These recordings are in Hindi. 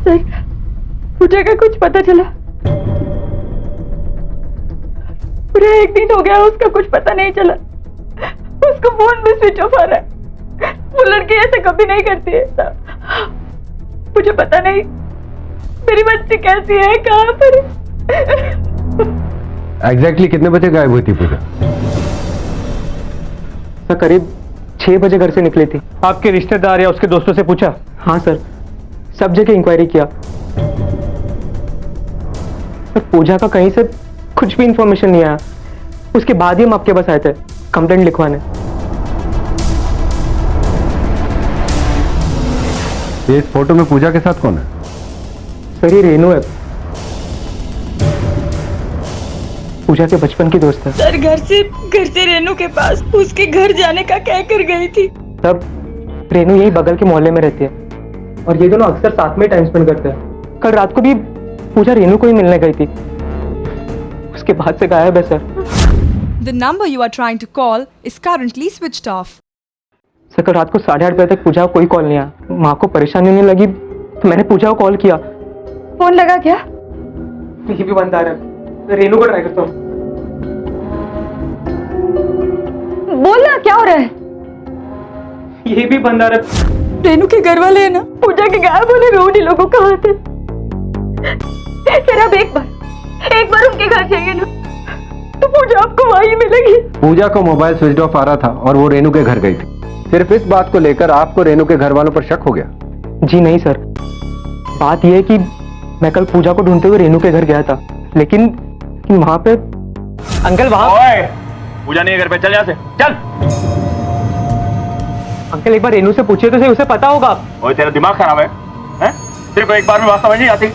सर, पूजा का कुछ पता चला? पूरा 1 दिन हो गया, उसका कुछ पता नहीं चला। उसको फोन में स्विच ऑफ आ रहा है। वो लड़की ऐसे कभी नहीं करती है साहब। मुझे पता नहीं मेरी बच्ची कैसी है, कहाँ पर है। एग्जैक्टली कितने बजे गायब हुई थी पूजा? सर करीब 6 बजे घर से निकली थी। आपके रिश्तेदार या उसके दोस्तों से पूछा? हाँ सर, सब जगह इंक्वायरी किया, पर पूजा का कहीं से कुछ भी इंफॉर्मेशन नहीं आया। उसके बाद ही हम आपके पास आए थे कंप्लेंट लिखवाने। ये इस फोटो में पूजा के साथ कौन है? सर ये रेनू है, पूजा के बचपन की दोस्त है। सर घर से रेनू के पास उसके घर जाने का कह कर गई थी। तब रेनू यही बगल के मोहल्ले में रहती है और ये दोनों अक्सर साथ में टाइम स्पेंड करते हैं। कल रात को भी पूजा रेनू को ही मिलने गई थी, उसके बाद से गायब है sir. The number you are trying to call is currently switched off. Sir कल रात को 8:30 बजे तक पूजा को कोई कॉल नहीं आया। माँ को परेशानी होने लगी तो मैंने पूजा को कॉल किया। फोन लगा क्या? ये भी बंद आ रहा है, रेनू को ट्राई करता हूँ। बोलना क्या हो रहा है? ये भी बंद आ रहा है। रेनू के घर वाले है ना, पूजा के गायब होने में उन्हीं लोगों का हाथ है। सर अब एक बार उनके घर जाइए ना, तो पूजा आपको वहीं मिलेगी। पूजा को मोबाइल स्विच ऑफ आ रहा था और वो रेनू के घर गई थी। सिर्फ इस बात को लेकर आपको रेनू के घर वालों पर शक हो गया? जी नहीं सर, बात यह है कि मैं कल पूजा को ढूंढते हुए रेनू के घर गया था, लेकिन वहां पे अंकल वहां पूजा नहीं है घर पे, चल यहाँ से चल। अंकल एक बार रेनू से पूछिए तो सही, उसे पता होगा। ओए तेरा दिमाग खराब है, हैं? तेरे को एक बार में बात समझ नहीं आती?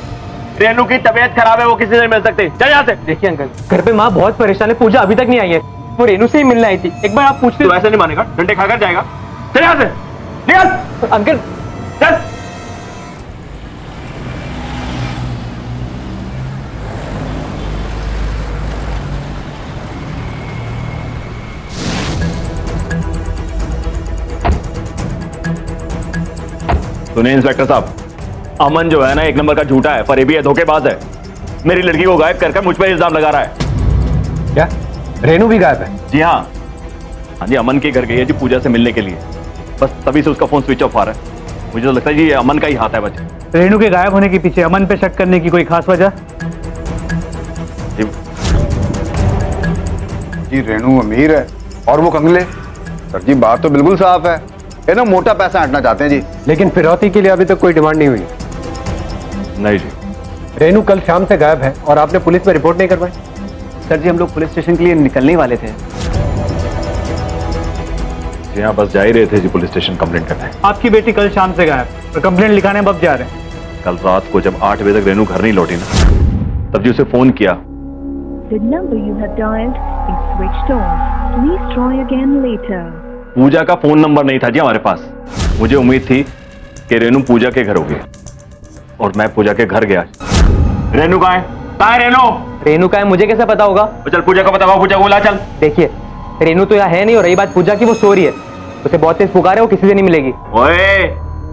रेनू की तबीयत खराब है, वो किसी से नहीं मिल सकती, चल यहाँ से। देखिए अंकल, घर पे माँ बहुत परेशान है, पूजा अभी तक नहीं आई है। वो रेनू से ही मिलने आई थी, एक बार आप पूछते। तू ऐसे नहीं मानेगा, डंडे खाकर जाएगा। चल यहाँ से, निकल। अंकल चल। सुनिए इंस्पेक्टर साहब, अमन जो है ना 1 नंबर का झूठा है, फरेबी है, धोखेबाज है। मेरी लड़की को गायब कर मुझ पर इल्जाम लगा रहा है। क्या रेनू भी गायब है? जी हाँ जी, अमन के घर गई है जी पूजा से मिलने के लिए, बस तभी से उसका फोन स्विच ऑफ आ रहा है। मुझे तो लगता है जी ये अमन का ही हाथ है बच्चे। रेनू के गायब होने के पीछे अमन पे शक करने की कोई खास वजह? जी रेनू अमीर है और वो कंगले। सर जी बात तो बिल्कुल साफ है, ये ना मोटा पैसा हटना चाहते हैं जी। लेकिन फिरौती के लिए अभी तक कोई डिमांड नहीं हुई। नहीं जी, रेनू कल शाम से गायब है और आपने पुलिस में रिपोर्ट नहीं करवाई? सर जी हम लोग पुलिस स्टेशन के लिए निकलने ही वाले थे। जी हाँ, बस जा ही रहे थे जी पुलिस स्टेशन कंप्लेंट करने। आपकी बेटी कल शाम से गायब और कंप्लेंट लिखाने अब जा रहे हैं। कल रात को जब 8 बजे तक रेनू घर नहीं लौटी ना, तब जी उसे फोन किया। The number you have dialed is switched off. Please try again later. पूजा का फोन नंबर नहीं था जी हमारे पास। मुझे उम्मीद थी कि रेनू पूजा के घर होगी और मैं पूजा के घर गया। रेनू कहाँ है? कहाँ है रेनू? रेनू का है मुझे कैसे पता होगा? चल पूजा को बताओ, पूजा को बुला चल। देखिए रेनू तो यहाँ है नहीं, और रही बात पूजा की, वो सो रही है, उसे बहुत तेज पुकार है, वो किसी से नहीं मिलेगी। ओए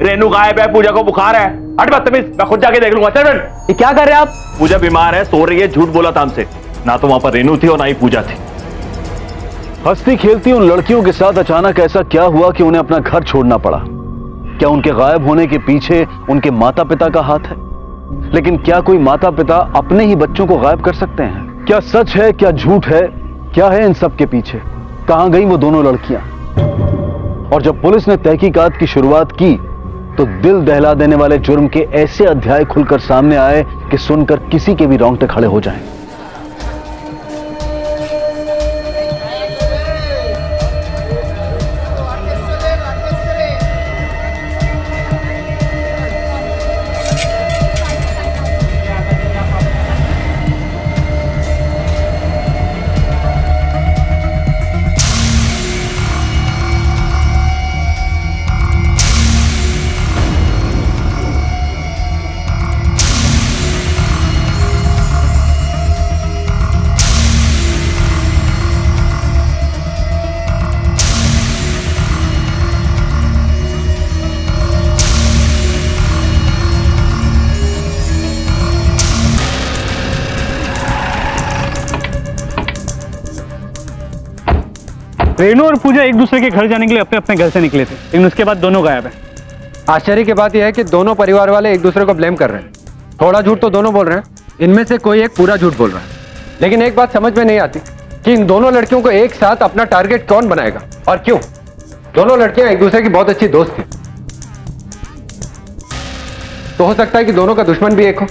रेनू गायब है, पूजा को बुखार है। हट बदतमीज, मैं खुद जाके देख लूंगा। चल बेट। ये क्या कर रहे हैं आप? पूजा बीमार है, सो रही है, झूठ बोला था हमसे। ना तो वहां पर रेनू थी और ना ही पूजा थी। हंसती खेलती उन लड़कियों के साथ अचानक ऐसा क्या हुआ कि उन्हें अपना घर छोड़ना पड़ा? क्या उनके गायब होने के पीछे उनके माता पिता का हाथ है? लेकिन क्या कोई माता पिता अपने ही बच्चों को गायब कर सकते हैं? क्या सच है, क्या झूठ है, क्या है इन सब के पीछे? कहां गई वो दोनों लड़कियां? और जब पुलिस ने तहकीकात की शुरुआत की तो दिल दहला देने वाले जुर्म के ऐसे अध्याय खुलकर सामने आए कि सुनकर किसी के भी रोंगटे खड़े हो जाएं। रेनू और पूजा एक दूसरे के घर जाने के लिए अपने अपने घर से निकले थे, लेकिन उसके बाद दोनों गायब है। आश्चर्य की बात यह है कि दोनों परिवार वाले एक दूसरे को ब्लेम कर रहे हैं। थोड़ा झूठ तो दोनों बोल रहे हैं, इनमें से कोई एक पूरा झूठ बोल रहा है। लेकिन एक बात समझ में नहीं आती कि इन दोनों लड़कियों को एक साथ अपना टारगेट कौन बनाएगा और क्यों। दोनों लड़कियां एक दूसरे की बहुत अच्छी दोस्त थी, तो हो सकता है कि दोनों का दुश्मन भी एक हो।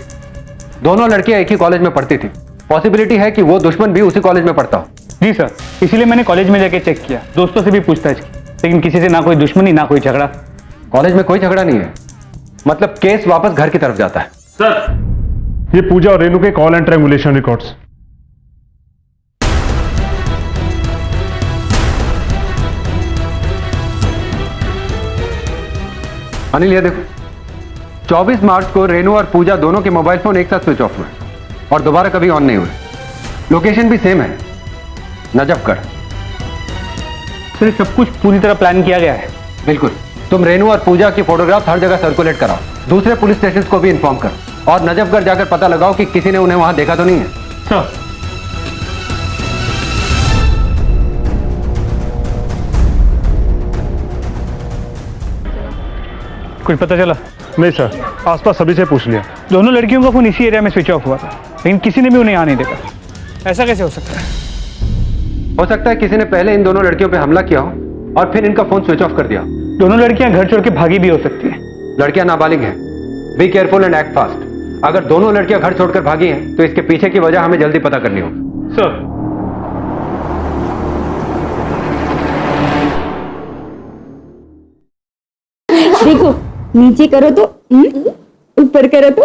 दोनों लड़कियां एक ही कॉलेज में पढ़ती थी, पॉसिबिलिटी है कि वो दुश्मन भी उसी कॉलेज में पढ़ता हो। जी सर, इसीलिए मैंने कॉलेज में जाके चेक किया, दोस्तों से भी पूछताछ की, लेकिन किसी से ना कोई दुश्मनी ना कोई झगड़ा। कॉलेज में कोई झगड़ा नहीं है, मतलब केस वापस घर की तरफ जाता है। सर, ये पूजा और रेनू के call and triangulation records. Anil ये देखो, 24 मार्च को रेनू और पूजा दोनों के मोबाइल फोन एक साथ स्विच ऑफ हुए और दोबारा कभी ऑन नहीं हुए। लोकेशन भी सेम है, नजफगढ़। सर सब कुछ पूरी तरह प्लान किया गया है। बिल्कुल। तुम रेनू और पूजा की फोटोग्राफ हर जगह सर्कुलेट कराओ, दूसरे पुलिस स्टेशन को भी इन्फॉर्म करो और नजफगढ़ जाकर पता लगाओ कि किसी ने उन्हें वहां देखा तो नहीं है। सर कुछ पता चला? नहीं सर, आसपास सभी से पूछ लिया। दोनों लड़कियों का फोन इसी एरिया में स्विच ऑफ हुआ था, लेकिन किसी ने भी उन्हें यहाँ नहीं देखा। ऐसा कैसे हो सकता है? हो सकता है किसी ने पहले इन दोनों लड़कियों पर हमला किया हो और फिर इनका फोन स्विच ऑफ कर दिया। दोनों लड़कियां घर छोड़ के भागी भी हो सकती है। लड़कियां नाबालिग हैं, be careful and act fast. अगर दोनों लड़कियां घर छोड़कर भागी हैं तो इसके पीछे की वजह हमें जल्दी पता करनी होगी। सर देखो, नीचे करो तो ऊपर करो तो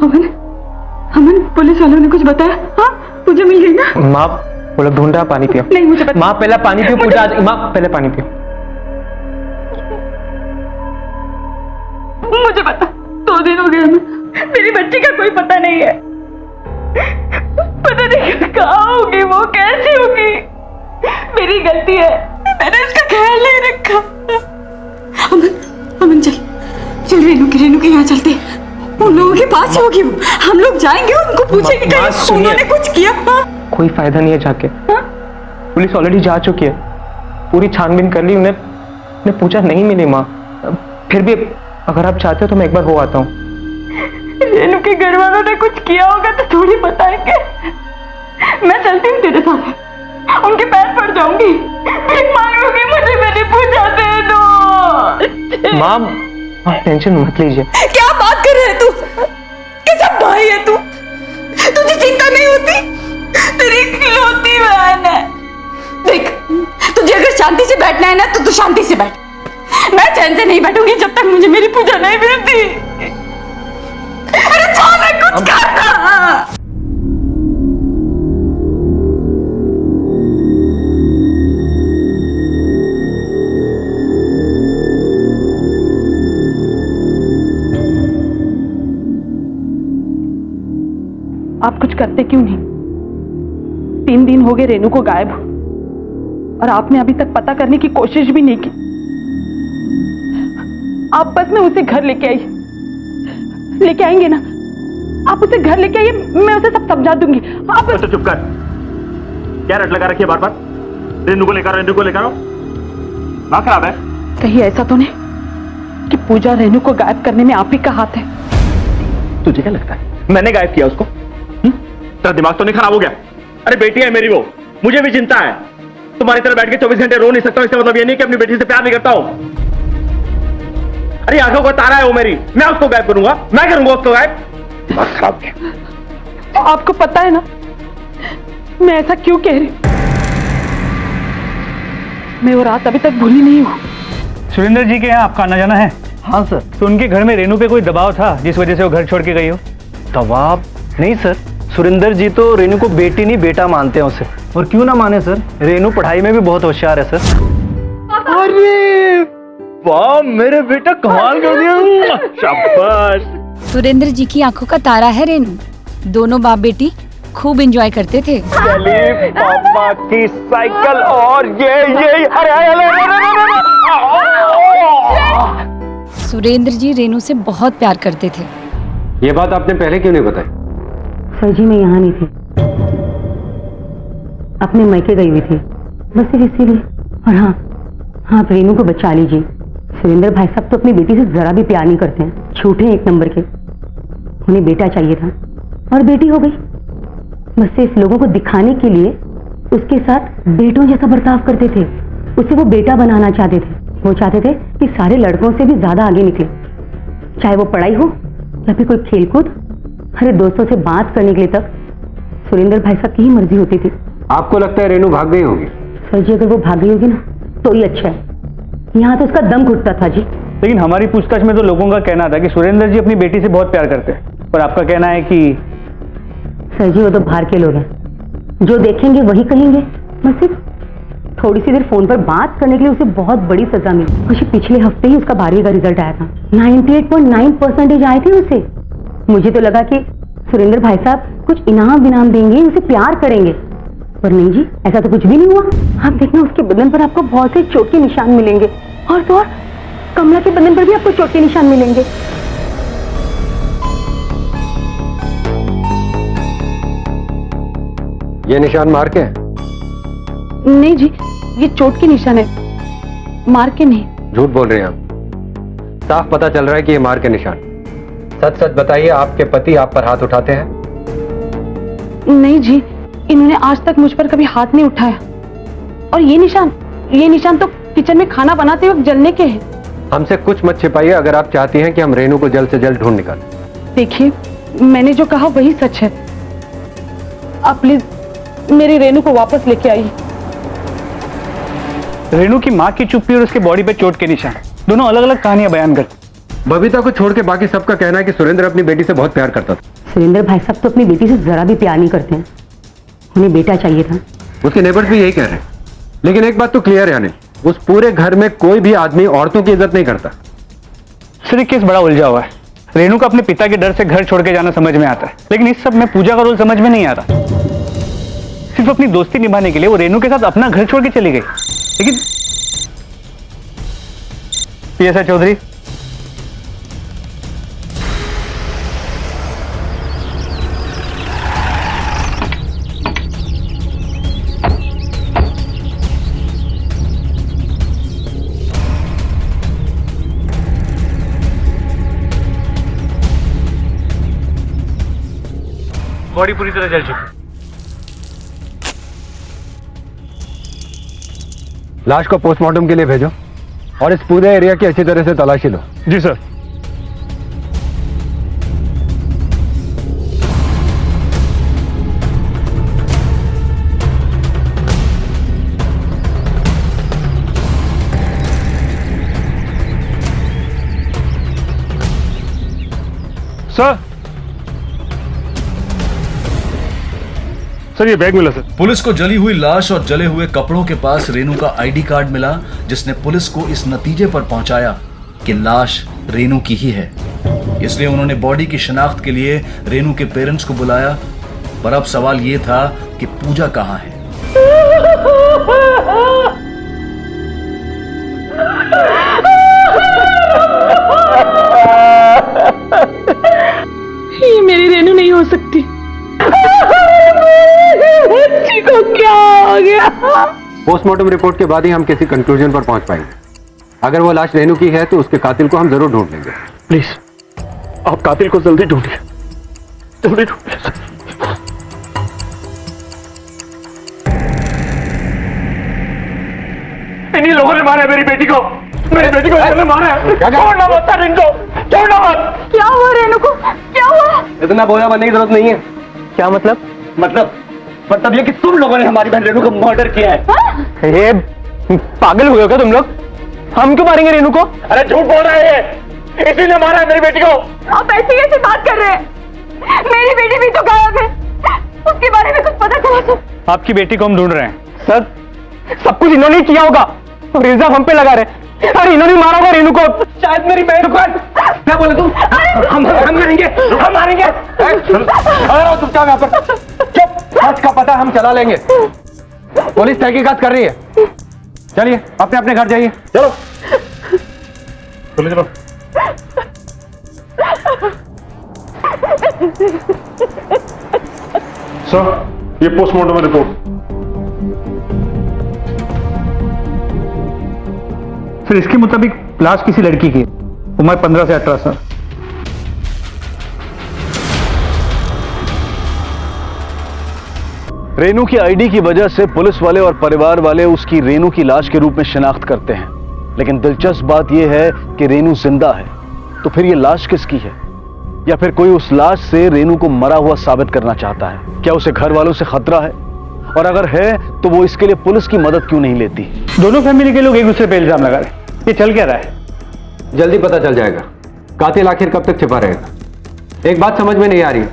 अमन, अमन, पुलिस वालों ने कुछ बताया? हाँ, पूजा मिल गई ना? माँ वो लोग ढूंढ रहा, पानी पियो। नहीं मुझे पता। माँ पहले पानी पियो, पूजा माँ पहले पानी पियो। मुझे पता, 2 दिन हो गए हमें, मेरी बच्ची का कोई पता नहीं है। पता नहीं कहाँ होगी वो, कैसी होगी। मेरी गलती है, मैंने इसका ख्याल नहीं रखा। अमन, अमन चल चल, रेनू के यहाँ चलते, उन लोगों के पास होगी वो। हम लोग जाएंगे, उनको पूछेंगे कहीं उन्होंने कुछ किया। कोई फायदा नहीं है जाके, पुलिस ऑलरेडी जा चुकी है, पूरी छानबीन कर ली, उन्हें पूजा नहीं मिली माँ। फिर भी अगर आप चाहते हो तो मैं एक बार हो आता हूँ। रेनू के घर वालों ने कुछ किया होगा तो थोड़ी बताएंगे। मैं चलती हूँ तेरे साथ, उनके पैर पड़ जाऊंगी, भीख मांगूंगी, मुझे मेरी पूजा दे दो। माँ टेंशन मत लीजिए। क्या बात कर रहे है तू? कैसा भाई है तू? तुझे चिंता नहीं होती? तेरी इकलौती बहन है। देख, तुझे अगर शांति से बैठना है ना तो तू शांति से बैठ। मैं चैन से नहीं बैठूंगी जब तक मुझे मेरी पूजा नहीं मिलती। अरे चल, कुछ करना। आप कुछ करते क्यों नहीं? 3 दिन हो गए रेनू को गायब और आपने अभी तक पता करने की कोशिश भी नहीं की। आप बस में उसे घर लेके आएंगे ना? आप उसे घर लेके आइए, मैं उसे सब समझा दूंगी। आप तो चुप कर, क्या रट लगा रखी है बार बार? रेनू को लेकर आओ, ना खराब है? कहीं ऐसा तो नहीं कि पूजा रेनू को गायब करने में आप ही का हाथ है? तुझे क्या लगता है मैंने गायब किया उसको? तेरा दिमाग तो नहीं खराब हो गया? अरे बेटी है मेरी वो, मुझे भी चिंता है। तुम्हारी तरह बैठ के 24 घंटे रो नहीं सकता हूं, इसका मतलब ये नहीं कि अपनी बेटी से प्यार नहीं करता हूं। अरे आंखों का तारा है वो मेरी, मैं उसको गायब करूंगा? मैं करूंगा उसको गायब? दिमाग खराब गया। आपको पता है ना मैं ऐसा क्यों कह रही हूं? मैं वो रात अभी तक भूली नहीं हूं। सुरेंद्र जी के यहाँ आपका आना जाना है? हाँ सर। तो उनके घर में रेनू पे कोई दबाव था जिस वजह से वो घर छोड़ के गई हो? दबाव नहीं सर, सुरेंद्र जी तो रेनू को बेटी नहीं बेटा मानते हैं उसे। और क्यों ना माने सर, रेनू पढ़ाई में भी बहुत होशियार है सर। अरे वाह मेरे बेटा, कमाल कर दिया, शाबाश। सुरेंद्र जी की आंखों का तारा है रेनू। दोनों बाप बेटी खूब एंजॉय करते थे। चलिए पापा की साइकिल और ये सुरेंद्र जी रेनू से बहुत प्यार करते थे। ये बात आपने पहले क्यों नहीं बताई? सर जी मैं यहाँ नहीं थी, अपने मैके गई हुई थी, बस सिर्फ इसीलिए। और हाँ हाँ, आप रेनू को बचा लीजिए। सुरेंद्र भाई साहब तो अपनी बेटी से जरा भी प्यार नहीं करते हैं, झूठे हैं एक नंबर के। उन्हें बेटा चाहिए था और बेटी हो गई, बस सिर्फ लोगों को दिखाने के लिए उसके साथ बेटों जैसा बर्ताव करते थे। उसे वो बेटा बनाना चाहते थे। वो चाहते थे कि सारे लड़कों से भी ज्यादा आगे निकले, चाहे वो पढ़ाई हो या फिर कोई खेलकूद। अरे दोस्तों से बात करने के लिए तक सुरेंद्र भाई साहब की ही मर्जी होती थी। आपको लगता है रेनू भाग गई होगी? सर जी अगर वो भाग गई होगी ना तो ही अच्छा है, यहाँ तो उसका दम घुटता था जी। लेकिन हमारी पूछताछ में तो लोगों का कहना था कि सुरेंद्र जी अपनी बेटी से बहुत प्यार करते हैं, और आपका कहना है कि सर जी वो तो बाहर के लोग हैं, जो देखेंगे वही कहेंगे। बस सिर्फ थोड़ी सी देर फोन पर बात करने के लिए उसे बहुत बड़ी सजा मिली। मुझे पिछले हफ्ते ही उसका 12वीं का रिजल्ट आया था, 98.9% आए थे उसे। मुझे तो लगा कि सुरेंद्र भाई साहब कुछ इनाम विनाम देंगे, उसे प्यार करेंगे, पर नहीं जी, ऐसा तो कुछ भी नहीं हुआ। आप देखना उसके बदन पर आपको बहुत से चोट के निशान मिलेंगे, और तो और कमला के बदन पर भी आपको चोट के निशान मिलेंगे। ये निशान मार के? नहीं जी, ये चोट के निशान है, मार के नहीं। झूठ बोल रहे हैं आप, साफ पता चल रहा है कि ये मार के निशान। सच सच बताइए, आपके पति आप पर हाथ उठाते हैं? नहीं जी, इन्होंने आज तक मुझ पर कभी हाथ नहीं उठाया। और ये निशान तो किचन में खाना बनाते वक्त जलने के हैं। हमसे कुछ मत छिपाइए अगर आप चाहती हैं कि हम रेनू को जल्द से जल्द ढूंढ निकालें। देखिए, मैंने जो कहा वही सच है। आप प्लीज मेरी रेनू को वापस लेके आइए। रेनू की माँ की चुप्पी और उसके बॉडी पे चोट के निशान, दोनों अलग अलग कहानियां बयान करते। बबीता को छोड़ के बाकी सबका कहना है कि सुरेंद्र अपनी बेटी से बहुत प्यार करता था। सुरेंद्र भाई साहब तो अपनी बेटी से जरा भी प्यार नहीं करते हैं, उन्हें बेटा चाहिए था। उसके नेबर्स भी यही कह रहे हैं। लेकिन एक बात तो क्लियर है अनिल, उस पूरे घर में कोई भी आदमी औरतों की इज्जत नहीं करता। सर ये केस बड़ा उलझा हुआ है। रेनू को अपने पिता के डर से घर छोड़ के जाना समझ में आता है, लेकिन इस सब में पूजा का रोल समझ में नहीं आता। सिर्फ अपनी दोस्ती निभाने के लिए वो रेनू के साथ अपना घर छोड़ के चली गई। लेकिन पीएसआई चौधरी, बॉडी पूरी तरह जल चुकी। लाश को पोस्टमार्टम के लिए भेजो और इस पूरे एरिया की अच्छी तरह से तलाशी लो। जी सर। सर ये बैग मिला सर। पुलिस को जली हुई लाश और जले हुए कपड़ों के पास रेनू का आईडी कार्ड मिला, जिसने पुलिस को इस नतीजे पर पहुंचाया कि लाश रेनू की ही है। इसलिए उन्होंने बॉडी की शिनाख्त के लिए रेनू के पेरेंट्स को बुलाया। पर अब सवाल यह था कि पूजा कहां है। ये मेरी रेनू नहीं हो सकती। बच्ची को क्या हो गया? पोस्टमार्टम रिपोर्ट के बाद ही हम किसी कंक्लूजन पर पहुंच पाएंगे। अगर वो लाश रेनू की है तो उसके कातिल को हम जरूर ढूंढ लेंगे। प्लीज आप कातिल को जल्दी ढूंढिए, जल्दी ढूंढिए। इन्हीं लोगों ने मारा है मेरी बेटी को, मेरी बेटी को इन्होंने मारा है। छोड़ना मत सर इनको, छोड़ना मत। क्या हुआ रेनू को? क्या हुआ? इतना बोया बनने की जरूरत नहीं है। क्या मतलब? मतलब ये कि तुम लोगों ने हमारी बहन रेनू को मर्डर किया है। ये पागल हुए हो क्या तुम लोग? हम क्यों मारेंगे रेनू को? अरे झूठ बोल रहे हैं, इसीलिए मारा है मेरी बेटी को। आप ऐसी कैसी बात कर रहे हैं? मेरी बेटी भी तो गायब है, उसके बारे में कुछ पता चला तो? आपकी बेटी को हम ढूंढ रहे हैं। सर सब कुछ इन्होंने किया होगा और इल्जाम हम पे लगा रहे। अरे इन्होंने मारा होगा रेनू को। शायद मेरी बहन को। क्या बोले तुम? हम मारेंगे, हम मारेंगे। चुपचाप यहाँ पर, चुप। सच का पता हम चला लेंगे। पुलिस तहकीकात कर रही है। चलिए अपने अपने घर जाइए। चलो चलो। सर, ये पोस्टमार्टम रिपोर्ट। सर इसके मुताबिक लाश किसी लड़की की, उम्र 15 से 18 साल। रेनू की आईडी की वजह से पुलिस वाले और परिवार वाले उसकी रेनू की लाश के रूप में शिनाख्त करते हैं, लेकिन दिलचस्प बात यह है कि रेनू जिंदा है। तो फिर यह लाश किसकी है? या फिर कोई उस लाश से रेनू को मरा हुआ साबित करना चाहता है? क्या उसे घर वालों से खतरा है? और अगर है तो वो इसके लिए पुलिस की मदद क्यों नहीं लेती? दोनों फैमिली के लोग एक दूसरे पे इल्जाम लगा रहे हैं। ये चल क्या रहा है? जल्दी पता चल जाएगा कातिल आखिर कब तक छिपा रहेगा। एक बात समझ में नहीं आ रही,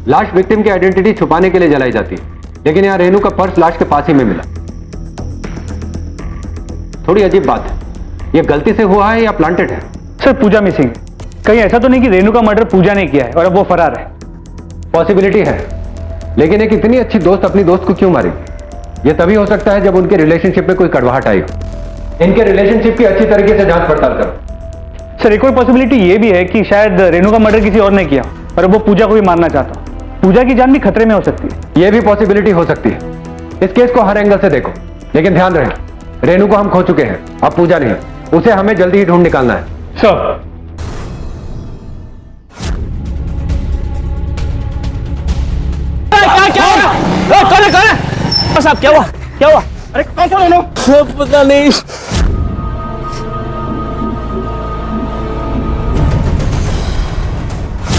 लाश विक्टिम की आइडेंटिटी छुपाने के लिए जलाई जाती है, लेकिन यहाँ रेनू का पर्स लाश के पास ही में मिला। थोड़ी अजीब बात है, ये गलती से हुआ है या प्लांटेड है? सर पूजा मिसिंग, कहीं ऐसा तो नहीं कि रेनू का मर्डर पूजा ने किया है और अब वो फरार है? पॉसिबिलिटी है, लेकिन एक इतनी अच्छी दोस्त अपनी दोस्त को क्यों मारेगी? ये तभी हो सकता है जब उनके रिलेशनशिप में कोई कड़वाहट आई हो। इनके रिलेशनशिप की अच्छी तरीके से जांच पड़ताल करो। सर एक और पॉसिबिलिटी ये भी है कि शायद रेनू का मर्डर किसी और ने किया और अब वो पूजा को भी मारना चाहता। पूजा की जान भी खतरे में हो सकती है। यह भी पॉसिबिलिटी हो सकती है। इस केस को हर एंगल से देखो, लेकिन ध्यान रहे रेनू को हम खो चुके हैं, अब पूजा नहीं। उसे हमें जल्दी ही ढूंढ निकालना है। सर कौन है? साहब क्या हुआ? क्या हुआ? अरे क्यों रेनू? पता नहीं।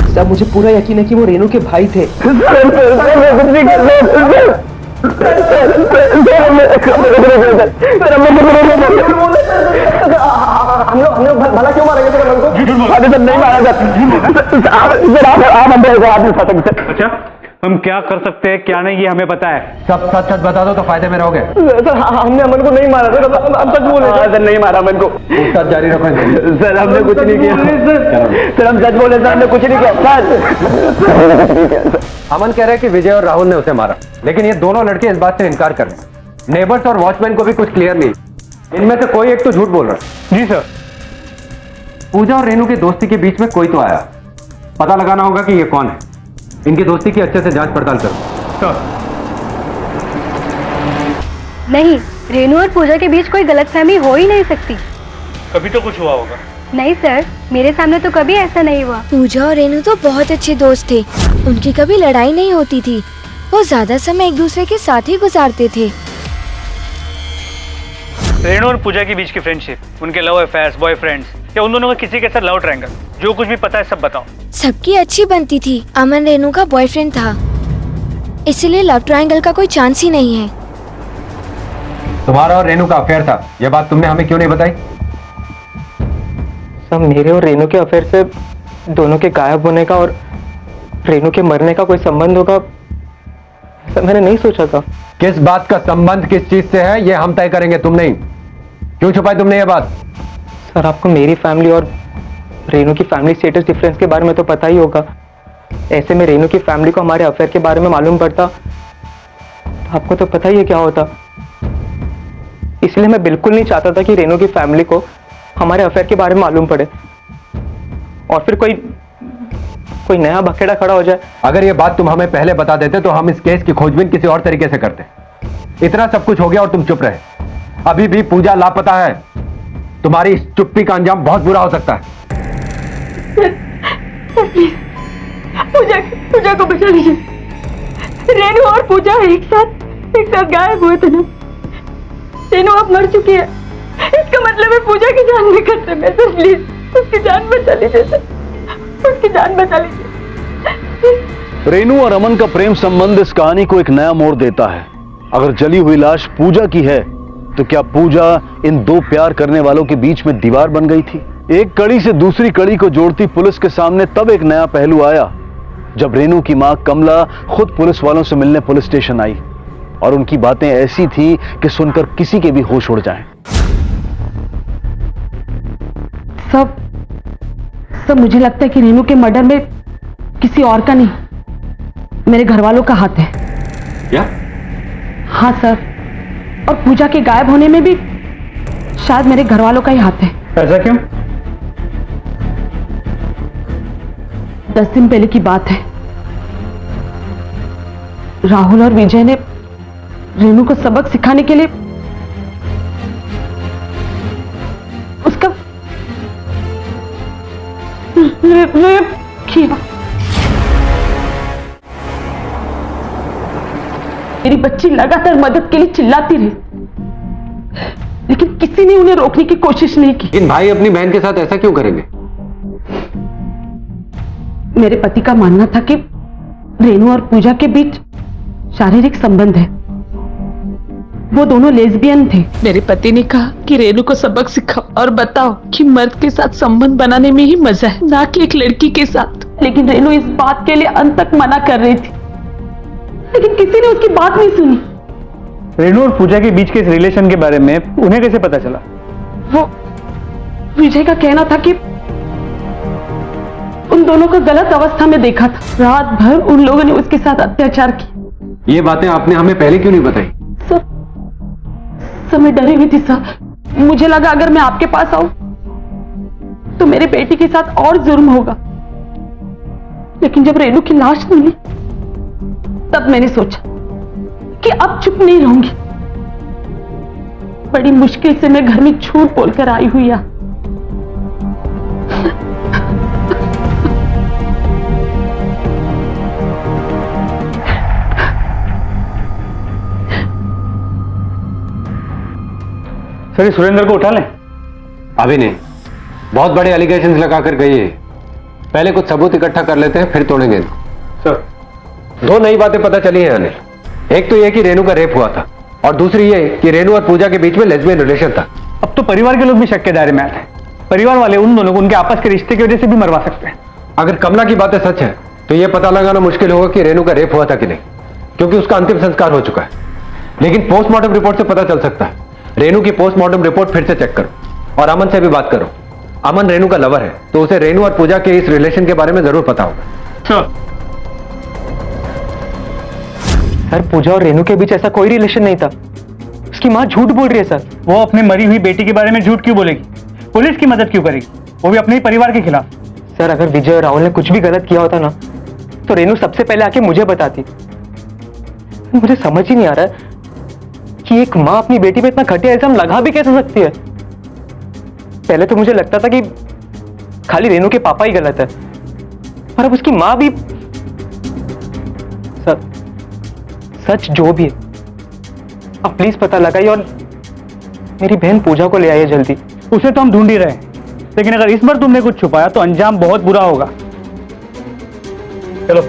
साहब मुझे पूरा यकीन है कि वो रेनू के भाई थे। हम लोग भला क्यों मारेंगे तेरे मन को? नहीं मारा सर। अच्छा हम क्या कर सकते हैं क्या नहीं ये हमें पता है। सब सच सच बता दो तो फायदे में रहोगे। सर हमने अमन को नहीं मारा सर, हम सच बोले सर। नहीं मारा अमन को। सच जारी रखो सर, हमने कुछ नहीं किया सर, हम सच बोले सर, हमने कुछ नहीं किया सर। अमन कह रहे हैं कि विजय और राहुल ने उसे मारा, लेकिन ये दोनों लड़के इस बात से इनकार कर रहे हैं। नेबर्स और वॉचमैन को भी कुछ क्लियर नहीं, इनमें से कोई एक तो झूठ बोल रहा है। जी सर। पूजा और रेनू की दोस्ती के बीच में कोई तो आया, पता लगाना होगा कि ये कौन है। इनकी दोस्ती की अच्छे से जांच पड़ताल करो। नहीं, रेनू और पूजा के बीच कोई गलतफहमी हो ही नहीं सकती। कभी तो कुछ हुआ होगा। नहीं सर, मेरे सामने तो कभी ऐसा नहीं हुआ। पूजा और रेनू तो बहुत अच्छे दोस्त थे, उनकी कभी लड़ाई नहीं होती थी। वो ज्यादा समय एक दूसरे के साथ ही गुजारते थे। रेनू और पूजा के बीच की फ्रेंडशिप, उनके लव अफेयर्स, बॉयफ्रेंड्स या उन दोनों का किसी के साथ लव ट्रायंगल, जो कुछ भी पता है सब बताओ। सबकी अच्छी बनती थी। अमन रेनू का बॉयफ्रेंड था, इसलिए लव ट्रायंगल का कोई चांस ही नहीं है। तुम्हारा और रेनू का अफेयर था, यह बात तुमने हमें क्यों नहीं बताई? सर मेरे और रेनू के अफेयर से दोनों के गायब होने का और रेनू के मरने का कोई संबंध होगा सर, मैंने नहीं सोचा था। किस बात का संबंध किस चीज से है ये हम तय करेंगे, तुम नहीं। क्यों छुपाई तुमने ये बात? सर आपको मेरी फैमिली और रेनू की फैमिली स्टेटस डिफरेंस के बारे में तो पता ही होगा। ऐसे में रेनू की फैमिली को हमारे अफेयर के बारे में मालूम पड़ता तो आपको तो पता ही है क्या होता। इसलिए मैं बिल्कुल नहीं चाहता था कि रेनू की फैमिली को हमारे अफेयर के बारे में मालूम पड़े और फिर कोई नया बखेड़ा खड़ा हो जाए। अगर ये बात तुम हमें पहले बता देते तो हम इस केस की खोजबीन किसी और तरीके से करते। इतना सब कुछ हो गया और तुम चुप रहे। अभी भी पूजा लापता है। तुम्हारी इस चुप्पी का अंजाम बहुत बुरा हो सकता है। पूजा को बचा लीजिए। रेनू और पूजा एक साथ गायब हुए थे ना। रेनू अब मर चुकी है, इसका मतलब है पूजा की जान में खतरे में। सर प्लीज उसकी जान बचा लीजिए सर, उसकी जान बचा लीजिए। रेनू और अमन का प्रेम संबंध इस कहानी को एक नया मोड़ देता है। अगर जली हुई लाश पूजा की है तो क्या पूजा इन दो प्यार करने वालों के बीच में दीवार बन गई थी? एक कड़ी से दूसरी कड़ी को जोड़ती पुलिस के सामने तब एक नया पहलू आया जब रेनू की मां कमला खुद पुलिस वालों से मिलने पुलिस स्टेशन आई और उनकी बातें ऐसी थी कि सुनकर किसी के भी होश उड़ जाएं। सब मुझे लगता है कि रेनू के मर्डर में किसी और का नहीं, मेरे घर वालों का हाथ है। क्या? हाँ सर, और पूजा के गायब होने में भी शायद मेरे घर वालों का ही हाथ है। ऐसा क्यों? 10 दिन पहले की बात है। राहुल और विजय ने रेनू को सबक सिखाने के लिए उसका रेप किया। मेरी बच्ची लगातार मदद के लिए चिल्लाती रही, लेकिन किसी ने उन्हें रोकने की कोशिश नहीं की। लेकिन भाई अपनी बहन के साथ ऐसा क्यों करेंगे? मेरे पति का मानना था कि रेनू और पूजा के बीच शारीरिक संबंध है। वो दोनों लेस्बियन थे। मेरे पति ने कहा कि रेनू को सबक सिखाओ और बताओ कि मर्द के साथ संबंध बनाने में ही मजा है, ना कि एक लड़की के साथ। लेकिन रेनू इस बात के लिए अंत तक मना कर रही थी, लेकिन किसी ने उसकी बात नहीं सुनी। रेनू और पूजा के बीच के इस रिलेशन के बारे में उन्हें कैसे पता चला? वो विजय का कहना था कि उन दोनों को गलत अवस्था में देखा था। रात भर उन लोगों ने उसके साथ अत्याचार किया। ये बातें आपने हमें पहले क्यों नहीं बताई? सर मैं डरी हुई थी सर। मुझे लगा अगर मैं आपके पास आऊं तो मेरे बेटी के साथ और जुर्म होगा, लेकिन जब रेनू की लाश मिली तब मैंने सोचा कि अब चुप नहीं रहूंगी। बड़ी मुश्किल से मैं घर में झूठ बोलकर आई हुई। सर सुरेंद्र को उठा लें? अभी नहीं, बहुत बड़े एलिगेशंस लगाकर गई है। पहले कुछ सबूत इकट्ठा कर लेते हैं, फिर तोड़ेंगे। सर दो नई बातें पता चली हैं अनिल। एक तो यह कि रेनू का रेप हुआ था, और दूसरी ये कि रेनू और पूजा के बीच में लेस्बियन रिलेशन था। अब तो परिवार के लोग भी शक के दायरे में आते हैं। परिवार वाले उन दोनों को उनके आपस के रिश्ते की वजह से भी मरवा सकते हैं। अगर कमला की बातें सच है तो यह पता लगाना मुश्किल होगा कि रेनू का रेप हुआ था कि नहीं, क्योंकि उसका अंतिम संस्कार हो चुका है। लेकिन पोस्टमार्टम रिपोर्ट से पता चल सकता है। रेनू की पोस्टमार्टम रिपोर्ट फिर से चेक करो और अमन से भी बात करो। अमन रेनू का लवर है, तो उसे रेनू और पूजा के इस रिलेशन के बारे में जरूर पता होगा। सर पूजा और रेनू के बीच ऐसा कोई रिलेशन नहीं था। उसकी माँ झूठ बोल रही है सर। वो अपनी मरी हुई बेटी के बारे में झूठ क्यों बोलेगी? पुलिस की मदद क्यों करेगी? वो भी अपने ही परिवार के खिलाफ। सर अगर विजय और राहुल ने कुछ भी गलत किया होता ना तो रेनू सबसे पहले आके मुझे बताती। मुझे समझ ही नहीं आ रहा है कि एक माँ अपनी बेटी पे इतना घटिया इल्जाम लगा भी कैसे सकती है। पहले तो मुझे लगता था कि खाली रेनू के पापा ही गलत है, और अब उसकी माँ भी। सच जो भी है, अब प्लीज पता लगाइए और मेरी बहन पूजा को ले आइए जल्दी। उसे तो हम ढूंढ ही रहे हैं, लेकिन अगर इस बार तुमने कुछ छुपाया तो अंजाम बहुत बुरा होगा। चलो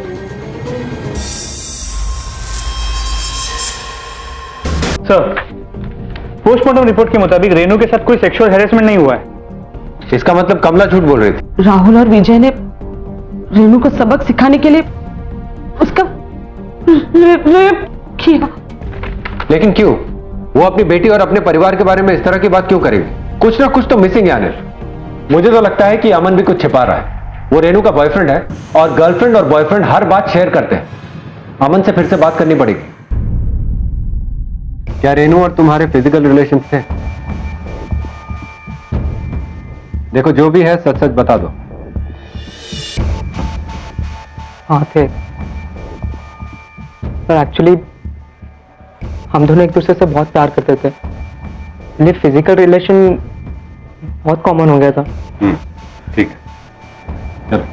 सर, पोस्टमार्टम रिपोर्ट के मुताबिक रेनू के साथ कोई सेक्सुअल हैरेसमेंट नहीं हुआ है। इसका मतलब कमला झूठ बोल रही थी। राहुल और विजय ने रेनू को सबक सिखाने के लिए उसका रेप किया। लेकिन क्यों? वो अपनी बेटी और अपने परिवार के बारे में इस तरह की बात क्यों करेगी? कुछ ना कुछ तो मिसिंग है अनिल। मुझे तो लगता है कि अमन भी कुछ छिपा रहा है। वो रेनू का बॉयफ्रेंड है और गर्लफ्रेंड और बॉयफ्रेंड हर बात शेयर करते हैं। अमन से फिर से बात करनी पड़ेगी। क्या रेनू और तुम्हारे फिजिकल रिलेशन थे? देखो जो भी है सच सच बता दो। हाँ थे, पर एक्चुअली हम दोनों एक दूसरे से बहुत प्यार करते थे, इसलिए फिजिकल रिलेशन बहुत कॉमन हो गया था। ठीक है, चलो।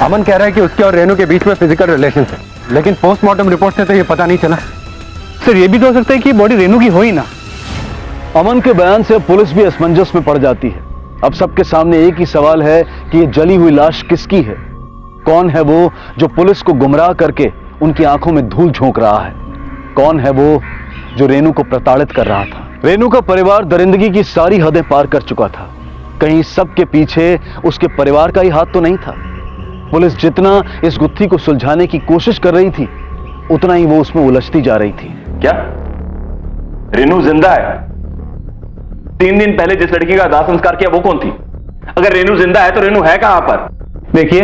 अमन कह रहा है कि उसके और रेनू के बीच में फिजिकल रिलेशन है, लेकिन पोस्टमार्टम रिपोर्ट से तो ये पता नहीं चला। सर ये भी तो हो सकता है कि बॉडी रेनू की हो ही ना। अमन के बयान से पुलिस भी असमंजस में पड़ जाती है। अब सबके सामने एक ही सवाल है कि ये जली हुई लाश किसकी है? कौन है वो जो पुलिस को गुमराह करके उनकी आंखों में धूल झोंक रहा है? कौन है वो जो रेनू को प्रताड़ित कर रहा था? रेनू का परिवार दरिंदगी की सारी हदें पार कर चुका था। कहीं सबके पीछे उसके परिवार का ही हाथ तो नहीं था। पुलिस जितना इस गुत्थी को सुलझाने की कोशिश कर रही थी, उतना ही वो उसमें उलझती जा रही थी। क्या रेनू जिंदा है? 3 दिन पहले जिस लड़की का दाह संस्कार किया वो कौन थी? अगर रेनू जिंदा है तो रेनू है कहां पर? देखिए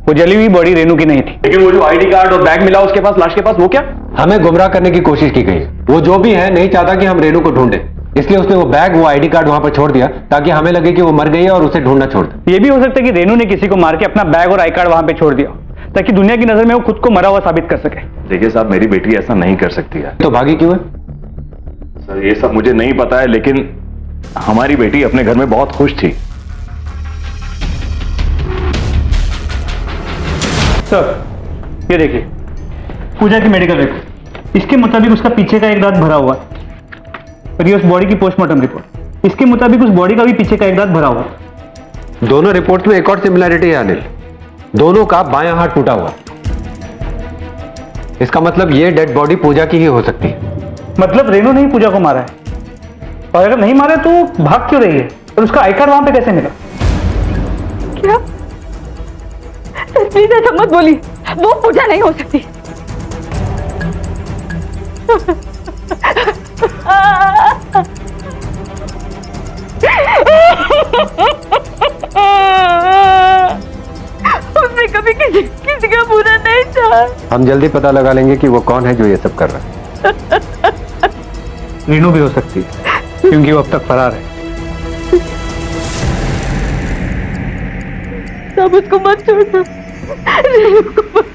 वो जली हुई बॉडी रेनू की नहीं थी। लेकिन वो जो आईडी कार्ड और बैग मिला उसके पास, लाश के पास, वो क्या? हमें गुमराह करने की कोशिश की गई। वो जो भी है नहीं चाहता कि हम रेनू को ढूंढे, इसलिए उसने वो बैग, वो आईडी कार्ड वहां पर छोड़ दिया ताकि हमें लगे कि वो मर गई है और उसे ढूंढना छोड़ दे। ये भी हो सकता है कि रेनू ने किसी को मार के अपना बैग और आई कार्ड वहां पे छोड़ दिया ताकि दुनिया की नजर में वो खुद को मरा हुआ साबित कर सके। देखिए साहब, मेरी बेटी ऐसा नहीं कर सकती है। तो भागी क्यों है? सर ये सब मुझे नहीं पता है, लेकिन हमारी बेटी अपने घर में बहुत खुश थी। सर ये देखिए पूजा की मेडिकल रिपोर्ट, इसके मुताबिक उसका पीछे का एक दांत भरा हुआ है। और ये उस बॉडी की पोस्टमार्टम रिपोर्ट, इसके मुताबिक उस बॉडी का भी पीछे का एक दांत भरा हुआ है। दोनों रिपोर्ट में एक और सिमिलैरिटी है अनिल, दोनों का बायां हाथ टूटा हुआ। इसका मतलब ये डेड बॉडी पूजा की ही हो सकती है। मतलब रेनू ने ही पूजा को मारा है, और अगर नहीं मारा तो भाग क्यों रही है? और उसका आई कार्ड वहां पे कैसे मिला? क्या? सर प्लीज ऐसा मत बोली, वो पूजा नहीं हो सकती। उसने कभी किसी का बुरा नहीं चाहा। हम जल्दी पता लगा लेंगे कि वो कौन है जो ये सब कर रहा है। रेनू भी हो सकती है, क्योंकि वो अब तक फरार है। सब उसको मत छोड़ना, उसको मत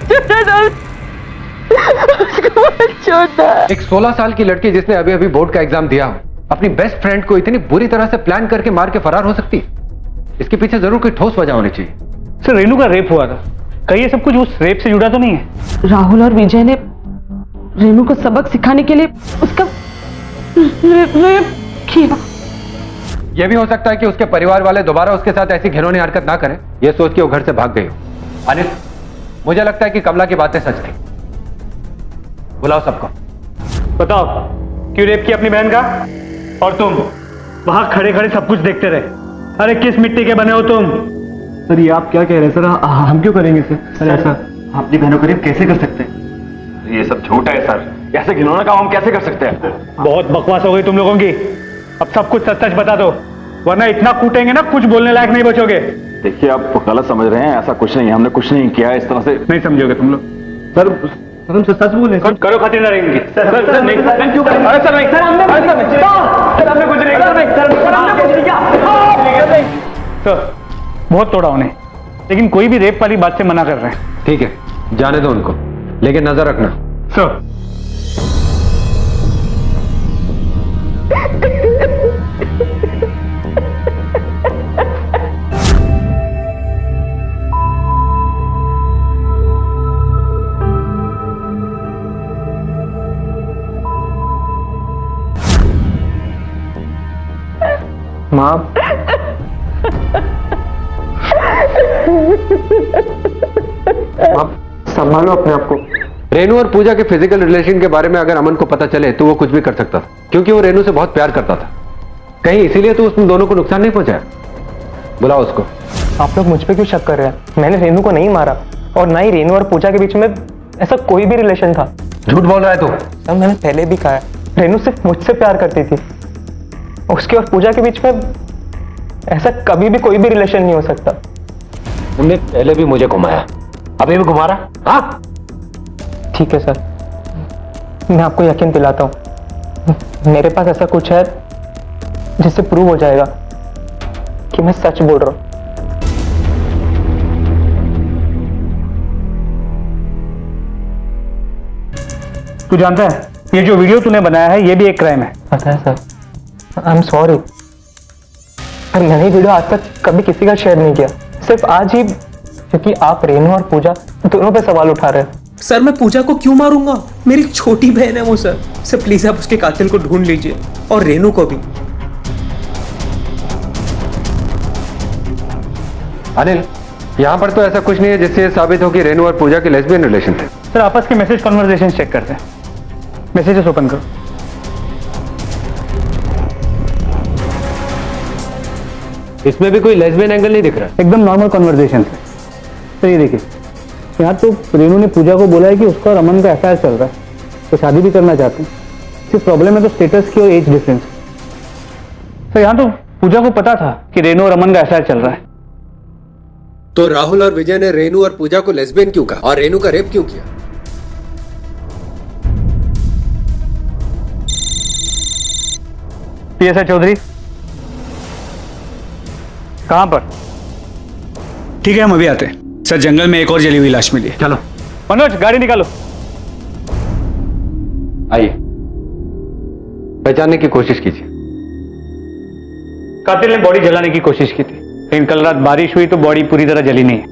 छोड़ना। एक 16 साल की लड़की जिसने अभी अभी बोर्ड का एग्जाम दिया हो, अपनी बेस्ट फ्रेंड को इतनी बुरी तरह से प्लान करके मार के फरार हो सकती है? इसके पीछे जरूर कोई ठोस वजह होनी चाहिए। सर रेनू का रेप हुआ था, कहीं ये सब कुछ उस रेप से जुड़ा तो नहीं है? राहुल और विजय ने रेनू को सबक सिखाने के लिए उसका रेप किया। यह भी हो सकता है कि उसके परिवार वाले दोबारा उसके साथ ऐसी घिनौनी हरकत ना करें, यह सोच के वो घर से भाग गई हो। अनिल, मुझे लगता है कि कमला की बातें सच थी। बुलाओ सबको। बताओ क्यों रेप किया अपनी बहन का? और तुम वहां खड़े खड़े सब कुछ देखते रहे। अरे किस मिट्टी के बने हो तुम? सर ये आप क्या कह रहे हैं सर? हम क्यों करेंगे सर? ऐसा अपनी बहनों को रेप कैसे कर सकते हैं? ये सब झूठ है सर, ऐसे घिनौना काम हम कैसे कर सकते हैं? बहुत बकवास हो गई तुम लोगों की, अब सब कुछ सच सच बता दो, वरना इतना कूटेंगे ना कुछ बोलने लायक नहीं बचोगे। देखिए आप गलत समझ रहे हैं, ऐसा कुछ नहीं है, हमने कुछ नहीं किया इस तरह से। नहीं समझोगे तुम लोग? सर हम सच बोल रहे हैं। करो खातिरदारी इनकी। सर नहीं, क्यों कर? अरे सर नहीं, सर हमने कुछ नहीं किया। सर बहुत तोड़ा उन्हें, लेकिन कोई भी रेप वाली बात से मना कर रहे हैं। ठीक है, जाने दो उनको, लेकिन नजर रखना। सर माँ आप संभालो अपने आप को। रेनू और पूजा के फिजिकल रिलेशन के बारे में अगर अमन को पता चले तो वो कुछ भी कर सकता था, क्योंकि वो रेनू से बहुत प्यार करता था। कहीं इसीलिए तो उसने दोनों को नुकसान नहीं पहुंचाया। बुलाओ उसको। आप लोग मुझ पे क्यों शक कर रहे हैं? मैंने रेनू को नहीं मारा, और ना ही रेनू और पूजा के बीच में ऐसा कोई भी रिलेशन था। झूठ बोल रहा है तू। सर मैंने पहले भी कहा है, रेनू सिर्फ मुझसे प्यार करती थी, उसके और पूजा के बीच में ऐसा कभी भी कोई भी रिलेशन नहीं हो सकता। तुमने पहले भी मुझे घुमाया, अभी भी घुमा रहा? हाँ ठीक है सर, मैं आपको यकीन दिलाता हूँ, मेरे पास ऐसा कुछ है जिससे प्रूव हो जाएगा कि मैं सच बोल रहा हूँ। तू जानता है ये जो वीडियो तूने बनाया है ये भी एक क्राइम है। पता है सर, आई एम सॉरी, पर मैंने ये वीडियो आज तक कभी किसी का शेयर नहीं किया, सिर्फ आज ही, क्योंकि आप रेनू और पूजा दोनों पे सवाल उठा रहे हैं। सर मैं पूजा को क्यों मारूंगा? मेरी छोटी बहन है वो सर प्लीज आप उसके कातिल को ढूंढ लीजिए, और रेनू को भी। अनिल, यहाँ पर तो ऐसा कुछ नहीं है जिससे ये साबित हो कि रेनू और पूजा के लेस्बियन रिलेशन थे। सर आपस के मैसेज कन्वर्सेशन चेक करते हैं, मैसेजेस ओपन करो। इसमें भी कोई लेस्बियन एंगल नहीं दिख रहा। एकदम नॉर्मल कन्वर्सेशन है। तो ये देखिए, यहाँ तो रेनू ने पूजा को बोला है कि उसका और अमन का अफेयर चल रहा है, तो शादी भी करना चाहते हैं। सिर्फ प्रॉब्लम है तो स्टेटस की और एज डिफरेंस। तो यहाँ तो पूजा को पता था कि रेनू और अमन का अफेयर चल रहा है। तो राहुल और विजय ने रेनू और पूजा को लेस्बियन क्यों कहा और रेनू का रेप क्यों किया? पीएसआई चौधरी कहां पर? ठीक है हम अभी आते हैं। सर जंगल में एक और जली हुई लाश मिली है। चलो मनोज गाड़ी निकालो। आइए, पहचानने की कोशिश कीजिए। कातिल ने बॉडी जलाने की कोशिश की थी, लेकिन कल रात बारिश हुई तो बॉडी पूरी तरह जली नहीं है।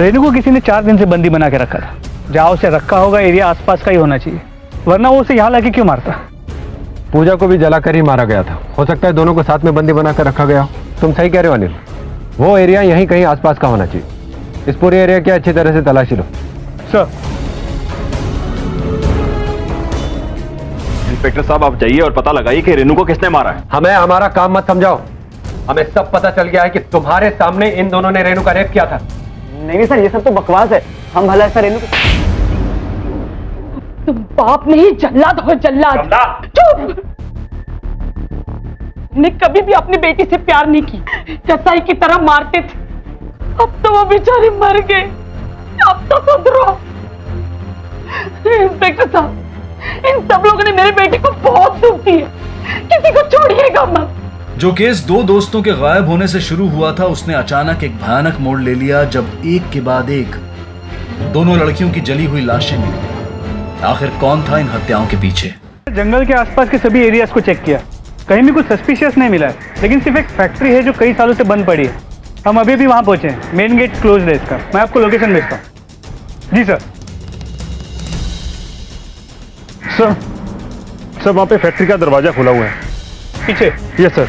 रेनू को किसी ने 4 दिन से बंदी बना के रखा था। जहां उसे रखा होगा एरिया आसपास का ही होना चाहिए, वरना वो उसे यहां लाके क्यों मारता? पूजा को भी जलाकर ही मारा गया था। हो सकता है दोनों को साथ में बंदी बनाकर रखा गया। तुम सही कह रहे हो अनिल, वो एरिया यहीं कहीं आसपास का होना चाहिए। इस पूरे एरिया की अच्छी तरह से तलाशी लो। सर। इंस्पेक्टर साहब आप जाइए और पता लगाइए कि रेनू को किसने मारा है। हमें हमारा काम मत समझाओ। हमें सब पता चल गया है कि तुम्हारे सामने इन दोनों ने रेनू का रेप किया था। नहीं सर, ये सब तो बकवास है। हम भला ऐसा रेनू तुम बाप नहीं जल्लाद हो, जल्लाद। चुप। ने कभी भी अपनी बेटी से प्यार नहीं की, कसाई की तरह मारते थे। अब तो वो बेचारे मर गए, अब तो सुधरो। इंस्पेक्टर साहब, इन सब लोगों ने मेरे बेटे को बहुत दुख दिया, किसी को छोड़िएगा मत। जो केस 2 दोस्तों के गायब होने से शुरू हुआ था, उसने अचानक एक भयानक मोड़ ले लिया जब एक के बाद एक दोनों लड़कियों की जली हुई लाशें मिली। आखिर कौन था इन हत्याओं के पीछे? जंगल के आसपास के सभी एरियाज को चेक किया, कहीं भी कुछ सस्पिशियस नहीं मिला है, लेकिन सिर्फ एक फैक्ट्री है जो कई सालों से बंद पड़ी है। हम अभी भी वहां पहुंचे हैं, मेन गेट क्लोज है इसका। मैं आपको लोकेशन भेजता हूँ। जी सर। सर वहां पे फैक्ट्री का दरवाजा खुला हुआ है, पीछे। Yes sir.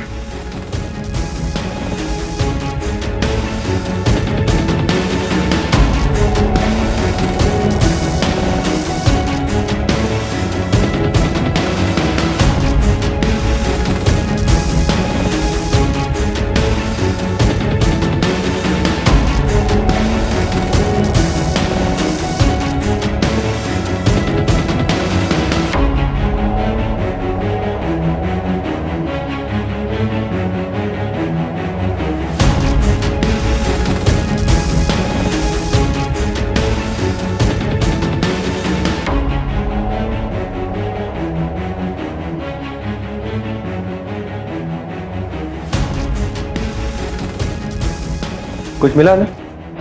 कुछ मिला ना?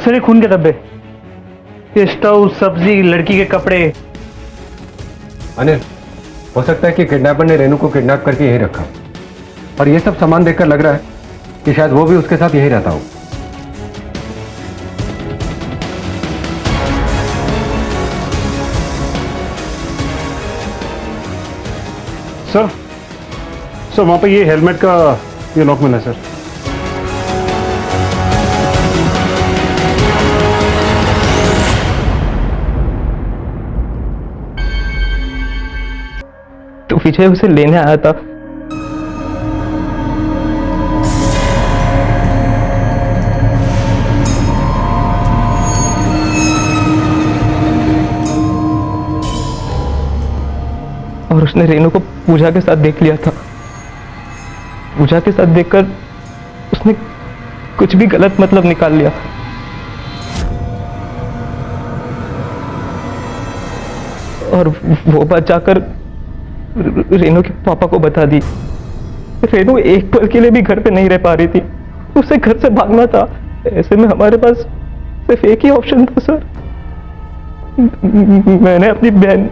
सर ये खून के धब्बे, ये स्टोव, सब्जी, लड़की के कपड़े। अनिल, हो सकता है कि किडनैपर ने रेनू को किडनैप करके यहीं रखा, और ये सब सामान देखकर लग रहा है कि शायद वो भी उसके साथ यहीं रहता हो। सर वहां पे ये हेलमेट का ये लॉक मिला सर। तो विजय उसे लेने आया था। और उसने रेनू को पूजा के साथ देख लिया था। पूजा के साथ देखकर उसने कुछ भी गलत मतलब निकाल लिया। और वो बात जाकर रेनू के पापा को बता दी। रेनू एक पल के लिए भी घर पे नहीं रह पा रही थी, उसे घर से भागना था। ऐसे में हमारे पास सिर्फ एक ही ऑप्शन था सर। मैंने अपनी बहन,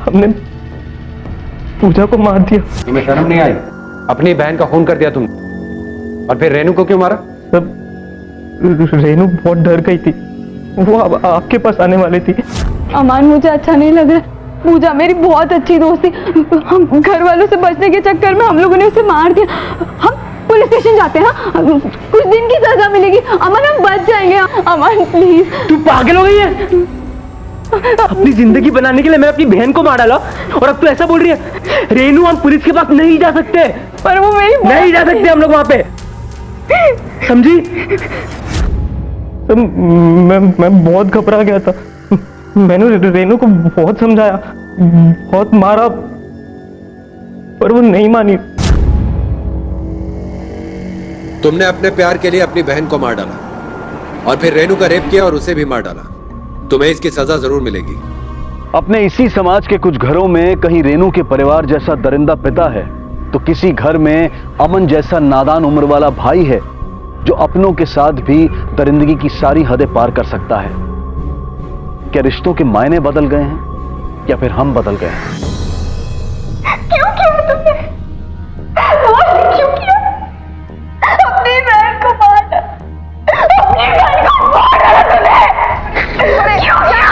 हमने पूजा को मार दिया। तुम्हें शर्म नहीं आई? अपनी बहन का खून कर दिया तुमने, और फिर रेनू को क्यों मारा? सब रेनू बहुत डर गई थी, वो अब आपके पास आने वाली थी। अमान, मुझे अच्छा नहीं लग रहा। पूजा मेरी बहुत अच्छी दोस्त थी। हम घर वालों से बचने के चक्कर में हम लोगों ने उसे मार दिया। हम पुलिस स्टेशन जाते हैं, कुछ दिन की सजा मिलेगी। अमन, हम बच जाएंगे। अमन प्लीज। तू पागल हो गई है? अपनी जिंदगी बनाने के लिए मैं अपनी बहन को मार डाला, और अब तू ऐसा बोल रही है? रेनू, हम पुलिस के पास नहीं जा सकते। पर वो मेरी नहीं जा सकते हम लोग वहां पे, समझी? तो मैं बहुत घबरा गया था। मैंने रेनू को बहुत समझाया, बहुत मारा, पर वो नहीं मानी। तुमने अपने प्यार के लिए अपनी बहन को मार डाला, और फिर रेनू का रेप किया और उसे भी मार डाला। तुम्हें इसकी सजा जरूर मिलेगी। अपने इसी समाज के कुछ घरों में कहीं रेनू के परिवार जैसा दरिंदा पिता है, तो किसी घर में अमन जैसा नादान उम्र वाला भाई है जो अपनों के साथ भी दरिंदगी की सारी हदें पार कर सकता है। क्या रिश्तों के मायने बदल गए हैं या फिर हम बदल गए हैं? क्यों किया तुमने? क्यों किया? अपनी बहन को मारा, अपनी बहन को मारा तूने। क्यों किया?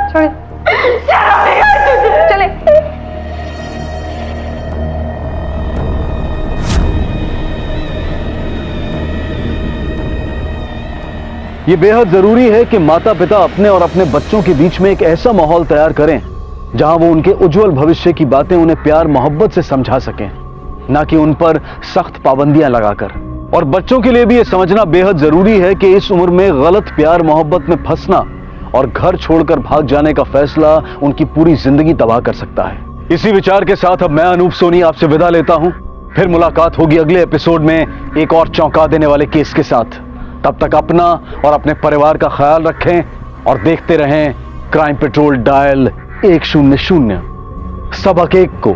छोड़, शर्म नहीं आई तुझे? चले। ये बेहद जरूरी है कि माता पिता अपने और अपने बच्चों के बीच में एक ऐसा माहौल तैयार करें जहां वो उनके उज्जवल भविष्य की बातें उन्हें प्यार मोहब्बत से समझा सकें, ना कि उन पर सख्त पाबंदियां लगाकर। और बच्चों के लिए भी ये समझना बेहद जरूरी है कि इस उम्र में गलत प्यार मोहब्बत में फंसना और घर छोड़कर भाग जाने का फैसला उनकी पूरी जिंदगी तबाह कर सकता है। इसी विचार के साथ अब मैं अनूप सोनी आपसे विदा लेता हूं। फिर मुलाकात होगी अगले एपिसोड में एक और चौंका देने वाले केस के साथ। तब तक अपना और अपने परिवार का ख्याल रखें और देखते रहें क्राइम पेट्रोल डायल 100। सबक एक को,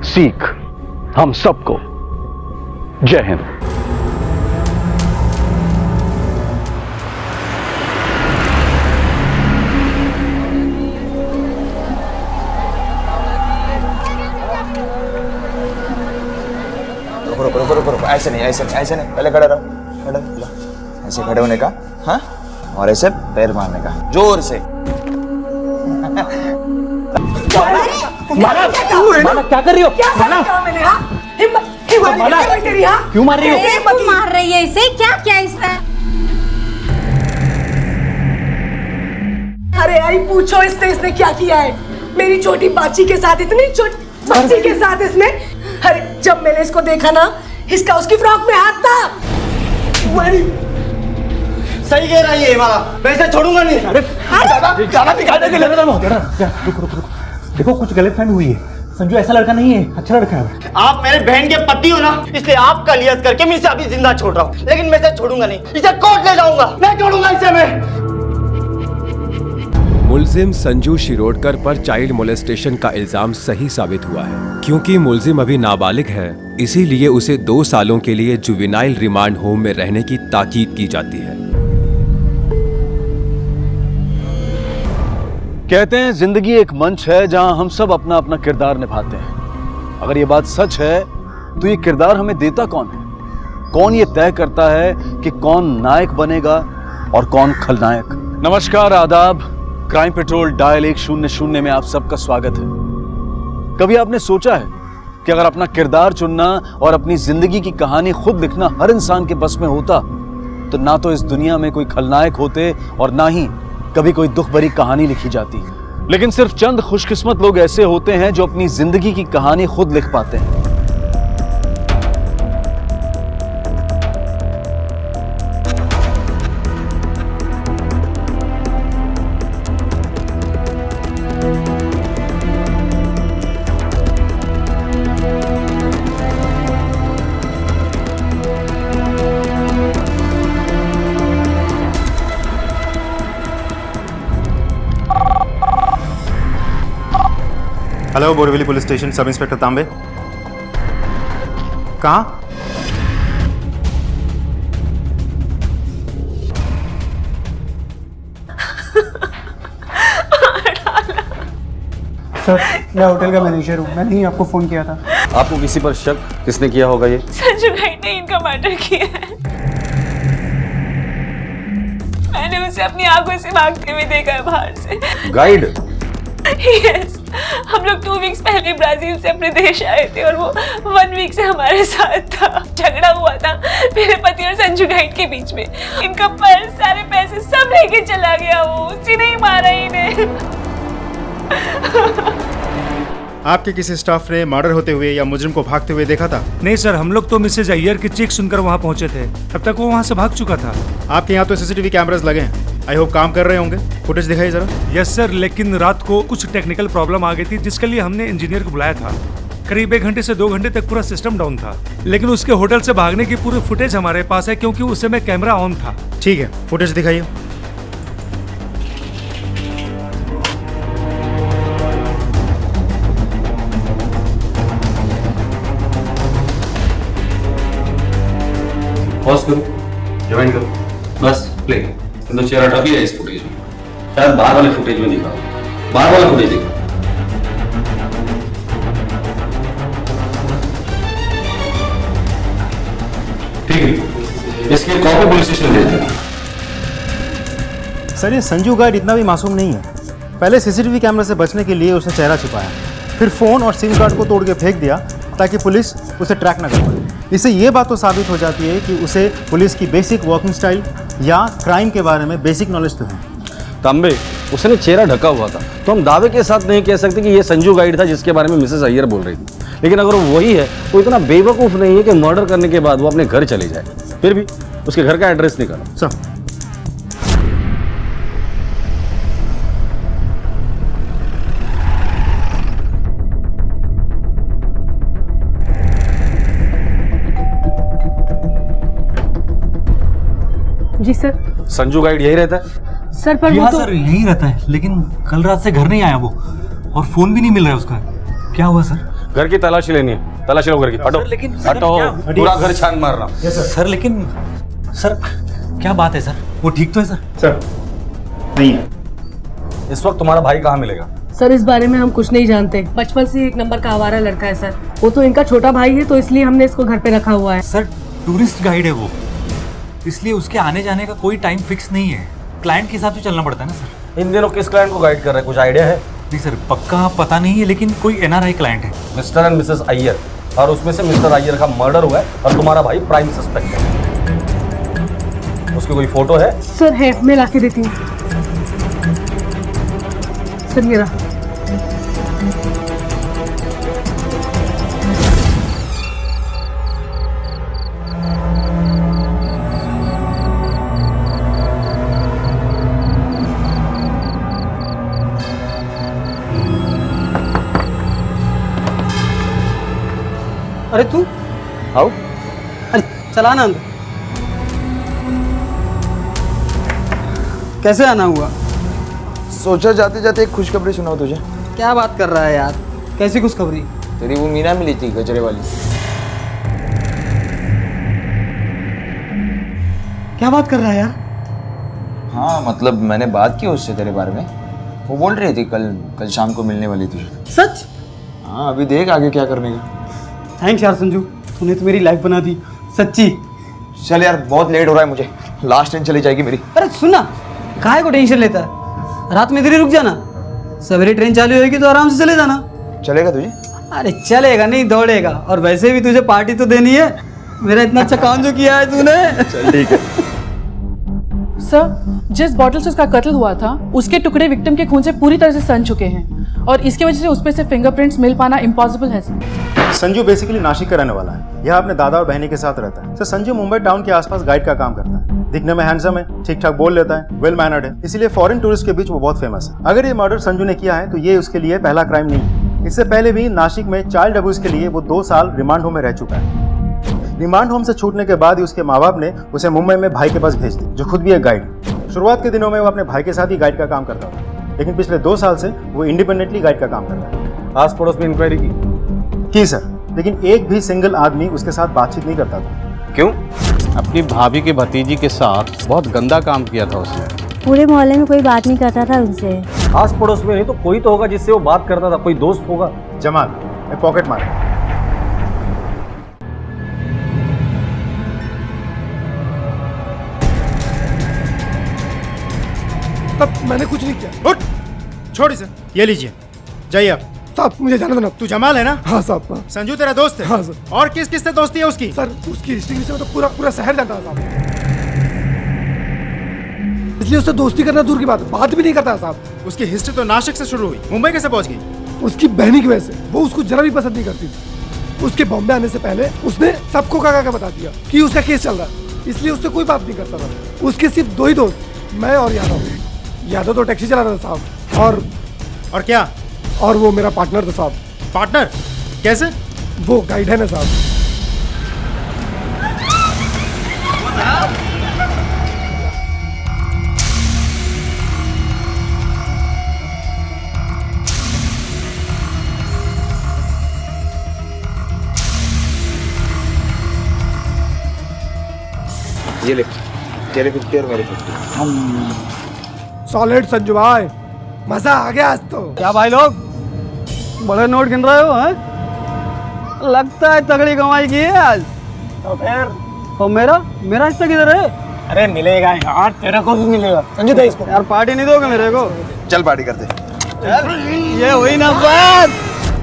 सीख हम सबको। जय हिंद। रुको, ऐसे नहीं, पहले खड़े रहो, ऐसे खड़े होने का, हाँ, और ऐसे पैर मारने का, जोर से। माना क्या कर रही हो? माना क्यों मार रही हो? मार रही है इसे, क्या क्या इसने? अरे आई पूछो इसने क्या किया है मेरी छोटी बाची के साथ, इतनी छोटी बच्ची के साथ इसने। अरे जब मैंने इसको देखा ना, इसका उसकी फ्रॉक में हाथ था। सही कह रहा है ये वाला, मैं इसे छोड़ूंगा नहीं। अरे ज्यादा दिखाने के लिए रुको, देखो कुछ गलतफहमी हुई है। संजू ऐसा लड़का नहीं है, अच्छा लड़का है। आप मेरे बहन के पति हो ना, इसलिए आपका लिहाज करके मैं इसे अभी जिंदा छोड़ रहा हूँ, लेकिन मैं इसे छोड़ूंगा नहीं, इसे कोर्ट ले जाऊंगा, नहीं छोड़ूंगा इसे मैं। मुल्जिम संजू शिरोडकर पर चाइल्ड मोलेस्टेशन का इल्जाम सही साबित हुआ है। क्योंकि मुल्जिम अभी नाबालिग है, इसीलिए उसे 2 सालों के लिए जुवेनाइल रिमांड होम में रहने की ताकीद की जाती है। कहते हैं जिंदगी एक मंच है जहां हम सब अपना अपना किरदार निभाते हैं। अगर ये बात सच है तो ये किरदार हमें देता कौन है? कौन ये तय करता है कि कौन नायक बनेगा और कौन खलनायक? नमस्कार, आदाब। क्राइम पेट्रोल डायल 100 में आप सबका स्वागत है। कभी आपने सोचा है कि अगर अपना किरदार चुनना और अपनी जिंदगी की कहानी खुद लिखना हर इंसान के बस में होता तो ना तो इस दुनिया में कोई खलनायक होते और ना ही कभी कोई दुख भरी कहानी लिखी जाती। लेकिन सिर्फ चंद खुशकिस्मत लोग ऐसे होते हैं जो अपनी जिंदगी की कहानी खुद लिख पाते हैं। Hello, Borivali police station, sub inspector तांबे। कहाँ? सर, मैं होटल का मैनेजर हूँ, मैंने ही आपको फोन किया था। आपको किसी पर शक किसने किया होगा? ये संजू गाइड ने इनका मर्डर किया है। मैंने उसे अपनी आंखों से भागते हुए देखा है बाहर से। गाइड? यस, हम लोग 2 वीक्स पहले ब्राजील से अपने देश आए थे और वो 1 वीक से हमारे साथ था। झगड़ा हुआ था मेरे पति और संजू गाइड के बीच में। इनका पर्स, सारे पैसे सब लेके चला गया वो, उसी ने ही मारा इन्हें। आपके किसी स्टाफ ने मर्डर होते हुए या मुजरिम को भागते हुए देखा था? नहीं सर, हम लोग तो मिसेज अय्यर की चीख सुनकर वहाँ पहुँचे थे, तब तक वो वहाँ से भाग चुका था। आपके यहाँ तो सीसीटीवी कैमरास लगे हैं, आई होप काम कर रहे होंगे। फुटेज दिखाइए जरा। यस सर, लेकिन रात को कुछ टेक्निकल प्रॉब्लम आ गई थी जिसके लिए हमने इंजीनियर को बुलाया था। करीब 1 घंटे से 2 घंटे तक पूरा सिस्टम डाउन था, लेकिन उसके होटल से भागने की पूरी फुटेज हमारे पास है क्योंकि उस समय कैमरा ऑन था। ठीक है, फुटेज दिखाइए। पॉज करो, ज्वाइन करो, बस प्ले। तो चेहरा ढक लिया इस फुटेज में, शायद बाहर वाले फुटेज में दिखा, बाहर वाला फुटेज दिखा। ठीक है, इसकी कॉपी पुलिस स्टेशन भेज देना। सर ये संजू गाइड इतना भी मासूम नहीं है। पहले सीसीटीवी कैमरे से बचने के लिए उसने चेहरा छुपाया, फिर फोन और सिम कार्ड को तोड़ के फेंक दिया ताकि पुलिस उसे ट्रैक ना कर पाए। इससे ये बात तो साबित हो जाती है कि उसे पुलिस की बेसिक वर्किंग स्टाइल या क्राइम के बारे में बेसिक नॉलेज तो है। तांबे, उसने चेहरा ढका हुआ था तो हम दावे के साथ नहीं कह सकते कि ये संजू गाइड था जिसके बारे में मिसेस अय्यर बोल रही थी। लेकिन अगर वो वही है तो इतना बेवकूफ़ नहीं है कि मर्डर करने के बाद वो अपने घर चले जाए। फिर भी उसके घर का एड्रेस निकालो। सर जी सर। संजू गाइड यही रहता है? सर पर वो तो सर यहीं रहता है, लेकिन कल रात से घर नहीं आया वो, और फोन भी नहीं मिल रहा है उसका। क्या हुआ सर? घर की तलाशी लेनी है, तलाशी लो घर की। हटो हटो, पूरा घर छान मारना। सर लेकिन सर क्या बात है सर, वो ठीक तो है सर? सर नहीं है। इस वक्त तुम्हारा भाई कहाँ मिलेगा? सर इस बारे में हम कुछ नहीं जानते, बचपन से एक नंबर का आवारा लड़का है सर। वो तो इनका छोटा भाई है, तो इसलिए हमने इसको घर पे रखा हुआ है। सर टूरिस्ट गाइड है वो, इसलिए उसके आने जाने का कोई टाइम फिक्स नहीं है, क्लाइंट के हिसाब से चलना पड़ता है ना सर। इन दिनों किस क्लाइंट को गाइड कर रहे हैं, कुछ आइडिया है? नहीं सर पक्का पता नहीं है, लेकिन कोई एनआरआई क्लाइंट है। मिस्टर एंड मिसेस अय्यर, और उसमें से मिस्टर अय्यर का मर्डर हुआ है और तुम्हारा भाई प्राइम सस्पेक्ट है। उसकी कोई फोटो है? सर है, मैं लाके देती हूँ। सर ये रहा। अरे तू आओ। अरे चला ना अंदर। कैसे आना हुआ? सोचा जाते जाते एक खुशखबरी सुनाओ तुझे। क्या बात कर रहा है यार, कैसी खुशखबरी? तेरी वो मीना मिली थी गजरे वाली। क्या बात कर रहा है यार? हाँ मतलब मैंने बात की उससे तेरे बारे में, वो बोल रही थी कल शाम को मिलने वाली थी। सच? हाँ अभी देख आगे क्या करने का। थैंक्स यार संजू, तूने तो मेरी लाइफ बना दी सच्ची। चल यार बहुत लेट हो रहा है मुझे, लास्ट ट्रेन चली जाएगी मेरी। अरे सुनना, काहे को टेंशन लेता है, रात में इधर ही रुक जाना, सवेरे ट्रेन चालू होगी तो आराम से चले जाना। चलेगा तुझे? अरे चलेगा नहीं दौड़ेगा, और वैसे भी तुझे पार्टी तो देनी है, मेरा इतना अच्छा काम जो किया है तूने। चल ठीक है। सर जिस बॉटल से उसका कत्ल हुआ था उसके टुकड़े विक्टिम के खून से पूरी तरह से सन चुके हैं, और इसकी वजह से उसपे से फिंगरप्रिंट्स मिल पाना इम्पॉसिबल है सर। संजू बेसिकली नासिक का रहने वाला है, यह अपने दादा और बहनी के साथ रहता है। सर संजू मुंबई टाउन के आसपास गाइड का काम करता है, दिखने में हैंडसम है, ठीक ठाक बोल लेता है, वेल मैनर्ड है, इसलिए फॉरेन टूरिस्ट के बीच वो बहुत फेमस है। अगर ये मर्डर संजू ने किया है तो ये उसके लिए पहला क्राइम नहीं है। इससे पहले भी नासिक में चाइल्ड अब्यूज के लिए वो 2 साल रिमांड होम में रह चुका है। रिमांड होम से छूटने के बाद ही उसके माँ बाप ने उसे मुंबई में भाई के पास भेज दी, जो खुद भी एक गाइड है। शुरुआत के दिनों में वो अपने भाई के साथ ही गाइड का काम करता था, लेकिन पिछले 2 साल से वो इंडिपेंडेंटली गाइड का काम कर रहा है। आस पड़ोस में इंक्वायरी की सर, लेकिन एक भी सिंगल आदमी उसके साथ बातचीत नहीं करता था। क्यों? अपनी भाभी के भतीजी के साथ बहुत गंदा काम किया था उसने। पूरे मोहल्ले में कोई बात नहीं करता था उनसे। आस पड़ोस में नहीं तो कोई तो होगा जिससे वो बात करता था, कोई दोस्त होगा। जमाल, एक पॉकेट मार। तब मैंने कुछ नहीं किया। उठ, छोड़ इसे, ये लीजिए, जाइए आप। साहब मुझे जाने दो ना। तू जमाल है ना? हाँ साहब। संजू तेरा दोस्त है? हाँ सर। और किस किस से दोस्ती है उसकी? सर उसकी हिस्ट्री से तो पूरा शहर जानता है साहब, इसलिए उससे दोस्ती करना दूर की बात भी नहीं करता साहब। उसकी हिस्ट्री तो नासिक से शुरू हुई, मुंबई कैसे पहुंच गई? उसकी बहनी की वजह से, वो उसको जरा भी पसंद नहीं करती थी। उसके बॉम्बे आने से पहले उसने सबको का बता दिया कि उसका केस चल रहा है, इसलिए उससे कोई बात नहीं करता था। उसके सिर्फ 2 ही दोस्त, मैं और यादव। यादव तो टैक्सी चला रहा था साहब, और क्या? और वो मेरा पार्टनर था साहब। पार्टनर? कैसे? वो गाइड है ना साहब। ये ले, तेरे 50 और मेरे 50। सॉलिड संजू भाई, मजा आ गया आज तो। क्या भाई लोग बड़े नोट गिन रहे हो हैं? लगता है तगड़ी कमाई की है आज। तो फिर और मेरा हिस्सा किधर है? अरे मिलेगा यार, तेरे को भी मिलेगा। संजू दे इसको। यार पार्टी नहीं दोगे मेरे को? चल पार्टी करते। ये हुई ना बात।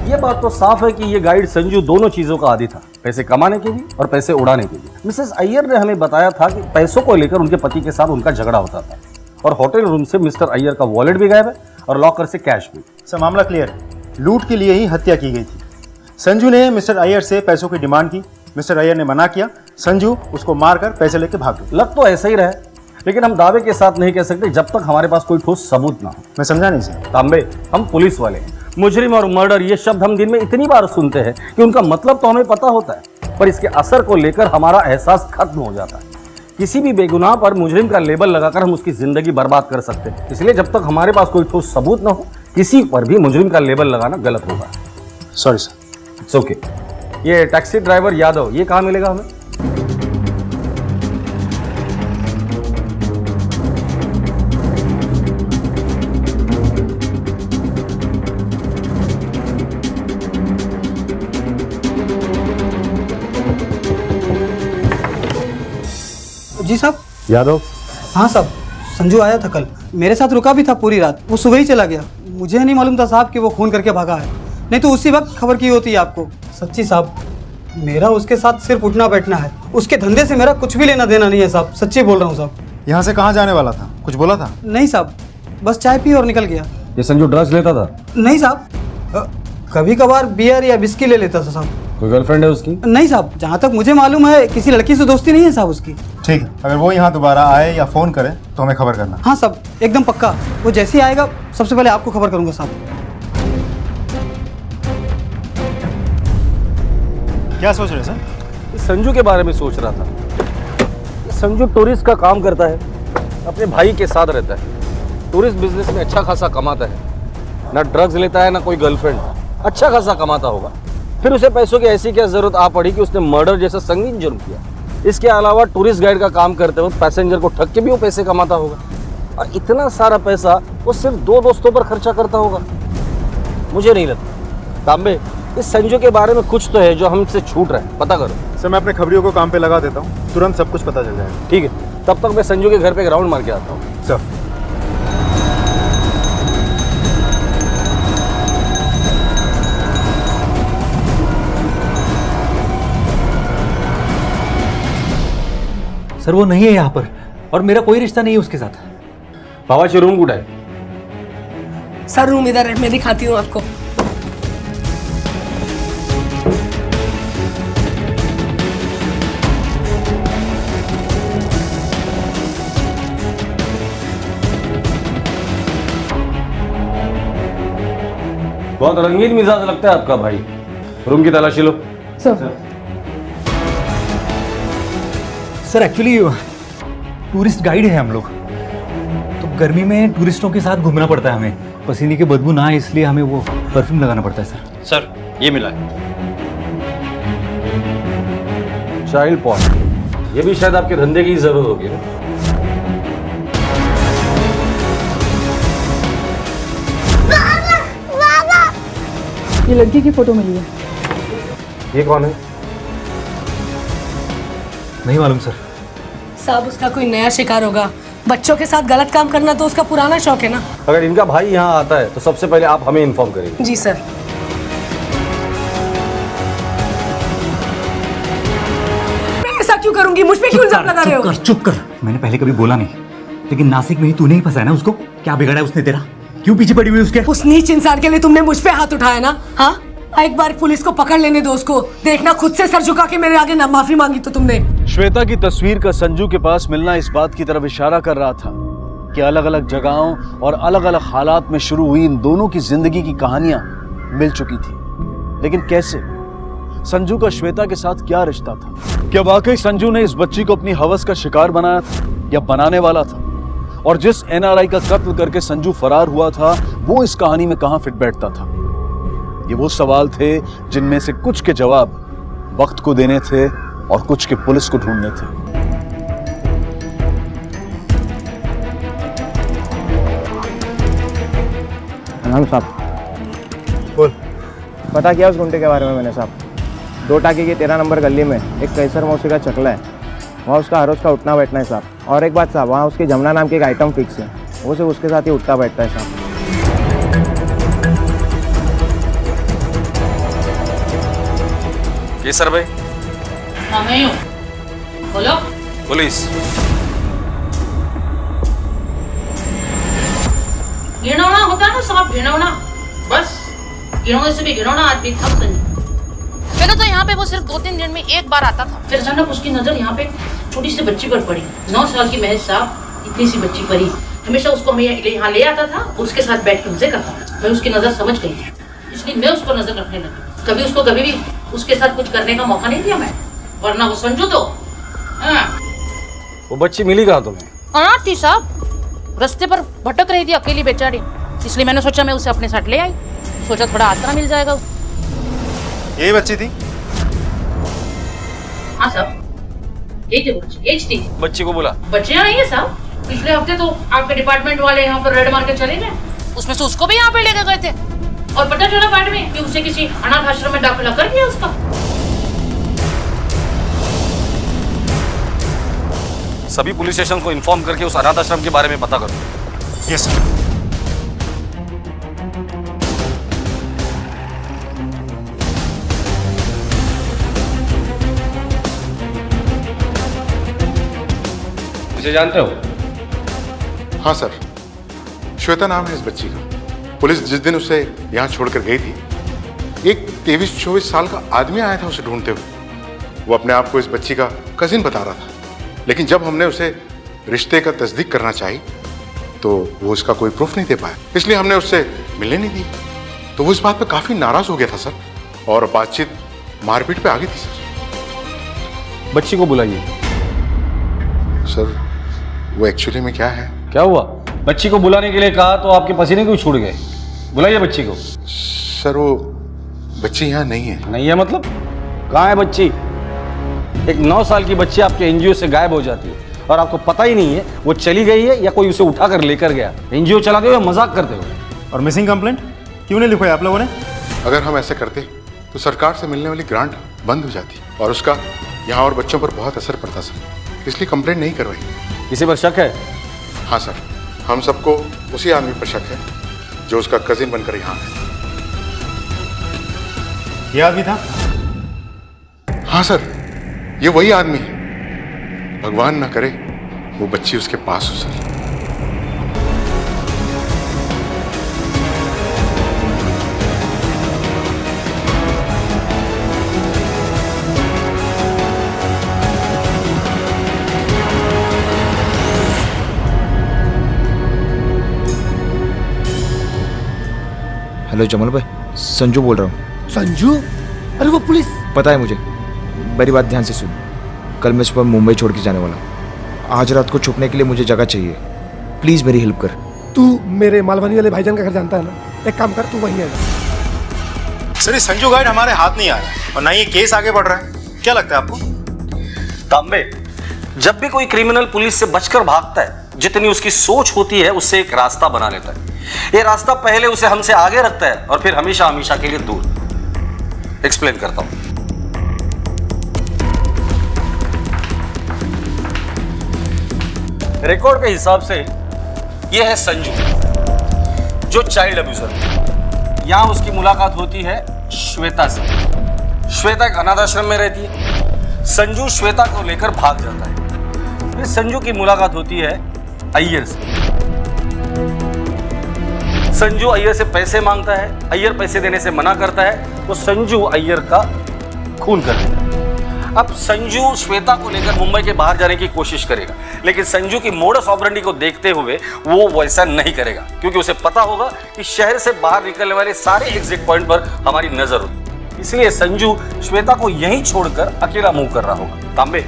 ये बात तो साफ है कि ये गाइड संजू दोनों चीजों का आदी था, पैसे कमाने के लिए और पैसे उड़ाने के लिए। मिसेस अय्यर ने हमें बताया था कि पैसों को लेकर उनके पति के साथ उनका झगड़ा होता था और होटल रूम से मिस्टर अय्यर का वॉलेट भी गायब है और लॉकर से कैश भी। सर मामला क्लियर है, लूट के लिए ही हत्या की गई थी। संजू ने मिस्टर अय्यर से पैसों की डिमांड की, मिस्टर अय्यर ने मना किया, संजू उसको मारकर पैसे लेकर भाग गए। लग तो ऐसा ही रहा, लेकिन हम दावे के साथ नहीं कह सकते जब तक हमारे पास कोई ठोस सबूत ना हो। मैं समझा नहीं सर। तांबे, हम पुलिस वाले हैं। मुजरिम और मर्डर ये शब्द हम दिन में इतनी बार सुनते हैं कि उनका मतलब तो हमें पता होता है, पर इसके असर को लेकर हमारा एहसास खत्म हो जाता है। किसी भी बेगुनाह पर मुजरिम का लेबल लगाकर हम उसकी जिंदगी बर्बाद कर सकते हैं। इसलिए जब तक हमारे पास कोई ठोस सबूत ना हो, किसी पर भी मुजरिम का लेबल लगाना गलत होगा। Sorry sir. It's okay. ये टैक्सी ड्राइवर यादव, ये कहाँ मिलेगा हमें? जी साहब। यादव? हाँ साहब, संजू आया था कल, मेरे साथ रुका भी था पूरी रात। वो सुबह ही चला गया। मुझे नहीं मालूम था साहब कि वो खून करके भागा है, नहीं तो उसी वक्त खबर की होती है आपको। सच्ची साहब, मेरा उसके साथ सिर्फ उठना बैठना है, उसके धंधे से मेरा कुछ भी लेना देना नहीं है साहब। सच्ची बोल रहा हूँ साहब। यहाँ से कहाँ जाने वाला था, कुछ बोला था? नहीं साहब, बस चाय पी और निकल गया। ये संजू ड्रग्स लेता था? नहीं साहब, कभी कभार बियर या बिस्की ले लेता था साहब। कोई गर्लफ्रेंड है उसकी? नहीं साहब, जहाँ तक मुझे मालूम है किसी लड़की से दोस्ती नहीं है साहब उसकी। ठीक है, अगर वो यहाँ दोबारा आए या फोन करे तो हमें खबर करना। हाँ साहब, एकदम पक्का। वो जैसे ही आएगा सबसे पहले आपको खबर करूंगा साहब। क्या सोच रहे सर? संजू के बारे में सोच रहा था। संजू टूरिस्ट का काम करता है, अपने भाई के साथ रहता है, टूरिस्ट बिजनेस में अच्छा खासा कमाता है, ना ड्रग्स लेता है ना कोई गर्लफ्रेंड, अच्छा खासा कमाता होगा। फिर उसे पैसों की ऐसी क्या जरूरत आ पड़ी कि उसने मर्डर जैसा संगीन जुर्म किया। इसके अलावा टूरिस्ट गाइड का काम करते वक्त पैसेंजर को ठग के भी वो पैसे कमाता होगा, और इतना सारा पैसा वो सिर्फ 2 दोस्तों पर खर्चा करता होगा। मुझे नहीं लगता। तांबे, इस संजू के बारे में कुछ तो है जो हमसे छूट रहा है, पता करो। सर मैं अपने खबरियों को काम पे लगा देता हूँ, तुरंत सब कुछ पता चल जाएगा। ठीक है, तब तक मैं संजू के घर पे एक राउंड मार के आता हूँ। सर सर वो नहीं है यहाँ पर, और मेरा कोई रिश्ता नहीं है उसके साथ। बाबाजी रूम गुड है? सर रूम इधर है, मैं दिखाती हूँ आपको। बहुत रंगीन मिजाज लगता है आपका भाई। रूम की तलाशी लो। सर एक्चुअली टूरिस्ट गाइड है हम लोग, तो गर्मी में टूरिस्टों के साथ घूमना पड़ता है हमें, पसीने की बदबू ना आए इसलिए हमें वो परफ्यूम लगाना पड़ता है सर। सर ये मिला है चाइल्ड पॉर्न, ये भी शायद आपके धंधे की जरूरत होगी ना? ये लड़की की फोटो मिली है। ये कौन है? नहीं मालूम सर। साहब उसका कोई नया शिकार होगा। बच्चों के साथ गलत काम करना तो उसका पुराना शौक है ना। अगर इनका भाई यहाँ आता है तो सबसे पहले आप हमें इन्फॉर्म करेंगे। जी सर। मैं ऐसा क्यों करूंगी, मुझ पे क्यों इल्जाम लगा रहे हो? चुप कर। मैंने पहले कभी बोला नहीं, लेकिन नासिक में ही तूने ही फंसाया ना उसको। क्या बिगाड़ा उसने तेरा? क्यों पीछे पड़ी हुई उसके? उस नीच इंसान के लिए तुमने मुझ पे हाथ उठाया ना? हाँ, एक बार पुलिस को पकड़ लेने दो उसको, देखना खुद से सर झुका के मेरे आगे ना माफी मांगी तो तुमने। श्वेता की तस्वीर का संजू के पास मिलना इस बात की तरफ इशारा कर रहा था कि अलग अलग जगहों और अलग अलग हालात में शुरू हुई इन दोनों की जिंदगी की कहानियां मिल चुकी थी। लेकिन कैसे? संजू का श्वेता के साथ क्या रिश्ता था? क्या वाकई संजू ने इस बच्ची को अपनी हवस का शिकार बनाया था या बनाने वाला था? और जिस एनआरआई का कत्ल करके संजू फरार हुआ था वो इस कहानी में कहां फिट बैठता था? ये वो सवाल थे जिनमें से कुछ के जवाब वक्त को देने थे और कुछ के पुलिस को ढूंढने थे। हम साहब बोल। पता किया उस गुंडे के बारे में मैंने साहब। 2 टाके की 13 नंबर गली में एक कैसर मौसी का चकला है, वहाँ उसका हर रोज का उठना बैठना है साहब। और एक बात साहब, वहाँ उसकी जमुना नाम की एक आइटम फिक्स है, वो सिर्फ उसके साथ ही उठता बैठता है साहब। ये सर भाई। हाँ मैं हूँ, बोलो। पुलिस। घिनौना होता है ना साहब, घिनौना, बस घिनौने से भी घिनौना आदमी था संजू। पहले तो यहाँ पे वो सिर्फ 2-3 दिन में एक बार आता था, फिर अचानक उसकी नजर यहाँ पे छोटी सी बच्ची पर पड़ी। 9 साल की महज साहब, इतनी सी बच्ची पड़ी। हमेशा उसको हमें यहाँ ले आता था, उसके साथ बैठ के मजे करता था। मैं उसकी नजर समझ गई, इसलिए मैं उसको नजर रखने लगी। कभी उसको कभी भी उसके साथ कुछ करने का मौका नहीं दिया मैं, वरना वो संजू तो वो बच्ची मिली कहाँ तुम्हें? अनाथ थी साहब, रास्ते पर भटक रही थी अकेली बेचारी, इसलिए मैंने सोचा मैं उसे अपने साथ ले आई। सोचा थोड़ा आसरा मिल जाएगा। यही बच्ची थी? हाँ साहब, एज थी। बच्ची को बुला। बच्चे यहाँ नहीं है साहब, पिछले हफ्ते तो आपके डिपार्टमेंट वाले यहाँ पर रेड मार के चले गए, उसमें से उसको भी यहाँ पे लेके गए थे। और पता चला बाद में कि उसे किसी अनाथ आश्रम में दाखिला कर दिया उसका। सभी पुलिस स्टेशन को इन्फॉर्म करके उस अनाथ आश्रम के बारे में पता करो। Yes sir. मुझे जानते हो? हाँ सर, श्वेता नाम है इस बच्ची का। पुलिस जिस दिन उसे यहाँ छोड़कर गई थी, एक 23-24 साल का आदमी आया था उसे ढूंढते हुए। वो अपने आप को इस बच्ची का कजिन बता रहा था, लेकिन जब हमने उसे रिश्ते का तस्दीक करना चाही तो वो उसका कोई प्रूफ नहीं दे पाया, इसलिए हमने उससे मिलने नहीं दी। तो वो इस बात पे काफी नाराज हो गया था सर, और बातचीत मारपीट पे आ गई थी सर। बच्ची को बुलाइए। सर वो एक्चुअली में क्या है? क्या हुआ? बच्ची को बुलाने के लिए कहा तो आपके पसीने क्यों छूट गए? बुलाइए बच्ची को। सर वो बच्ची यहाँ नहीं है। नहीं है मतलब? कहाँ है बच्ची? एक 9 साल की बच्ची आपके एनजीओ से गायब हो जाती है और आपको पता ही नहीं है वो चली गई है या कोई उसे उठाकर लेकर गया। एनजीओ चलाते हुए मजाक करते हुए। और मिसिंग कंप्लेंट क्यों नहीं लिखवाई आप लोगों ने? अगर हम ऐसे करते तो सरकार से मिलने वाली ग्रांट बंद हो जाती और उसका यहाँ और बच्चों पर बहुत असर पड़ता सर, इसलिए कंप्लेंट नहीं करवाई। किसी पर शक है? हाँ सर, हम सबको उसी आदमी पर शक है जो उसका कजिन बनकर यहाँ है। ये आदमी था? हाँ सर, ये वही आदमी है। भगवान ना करे वो बच्ची उसके पास हो सर। हेलो जमल भाई, संजू बोल रहा हूँ। संजू? अरे वो पुलिस। पता है मुझे, मेरी बात ध्यान से सुन। कल मैं सुबह मुंबई छोड़ के जाने वाला हूँ। आज रात को छुपने के लिए मुझे जगह चाहिए, प्लीज मेरी हेल्प कर। तू मेरे मालवानी वाले भाईजान का घर जानता है ना, एक काम कर, तू वहीं आ। सर ये संजू गाइड हमारे हाथ नहीं आ रहा और ना ये केस आगे बढ़ रहा है, क्या लगता है आपको? तांबे, जब भी कोई क्रिमिनल पुलिस से बचकर भागता है, जितनी उसकी सोच होती है उससे एक रास्ता बना लेता है। ये रास्ता पहले उसे हमसे आगे रखता है और फिर हमेशा हमेशा के लिए दूर। एक्सप्लेन करता हूं। रिकॉर्ड के हिसाब से यह है संजू, जो चाइल्ड अब्यूजर है। यहां उसकी मुलाकात होती है श्वेता से। श्वेता एक अनाथ आश्रम में रहती है। संजू श्वेता को लेकर भाग जाता है। फिर संजू की मुलाकात होती है अय्यर से। संजू अय्यर से पैसे मांगता है, अय्यर पैसे देने से मना करता है, तो संजू अय्यर का खून कर देता है। अब संजू श्वेता को लेकर मुंबई के बाहर जाने की कोशिश करेगा, लेकिन संजू की मोडस ऑपरेंडी को देखते हुए वो वैसा नहीं करेगा, क्योंकि उसे पता होगा कि शहर से बाहर निकलने वाले सारे एग्जिट पॉइंट पर हमारी नजर होती। इसलिए संजू श्वेता को यहीं छोड़कर अकेला मूव कर रहा होगा। तांबे,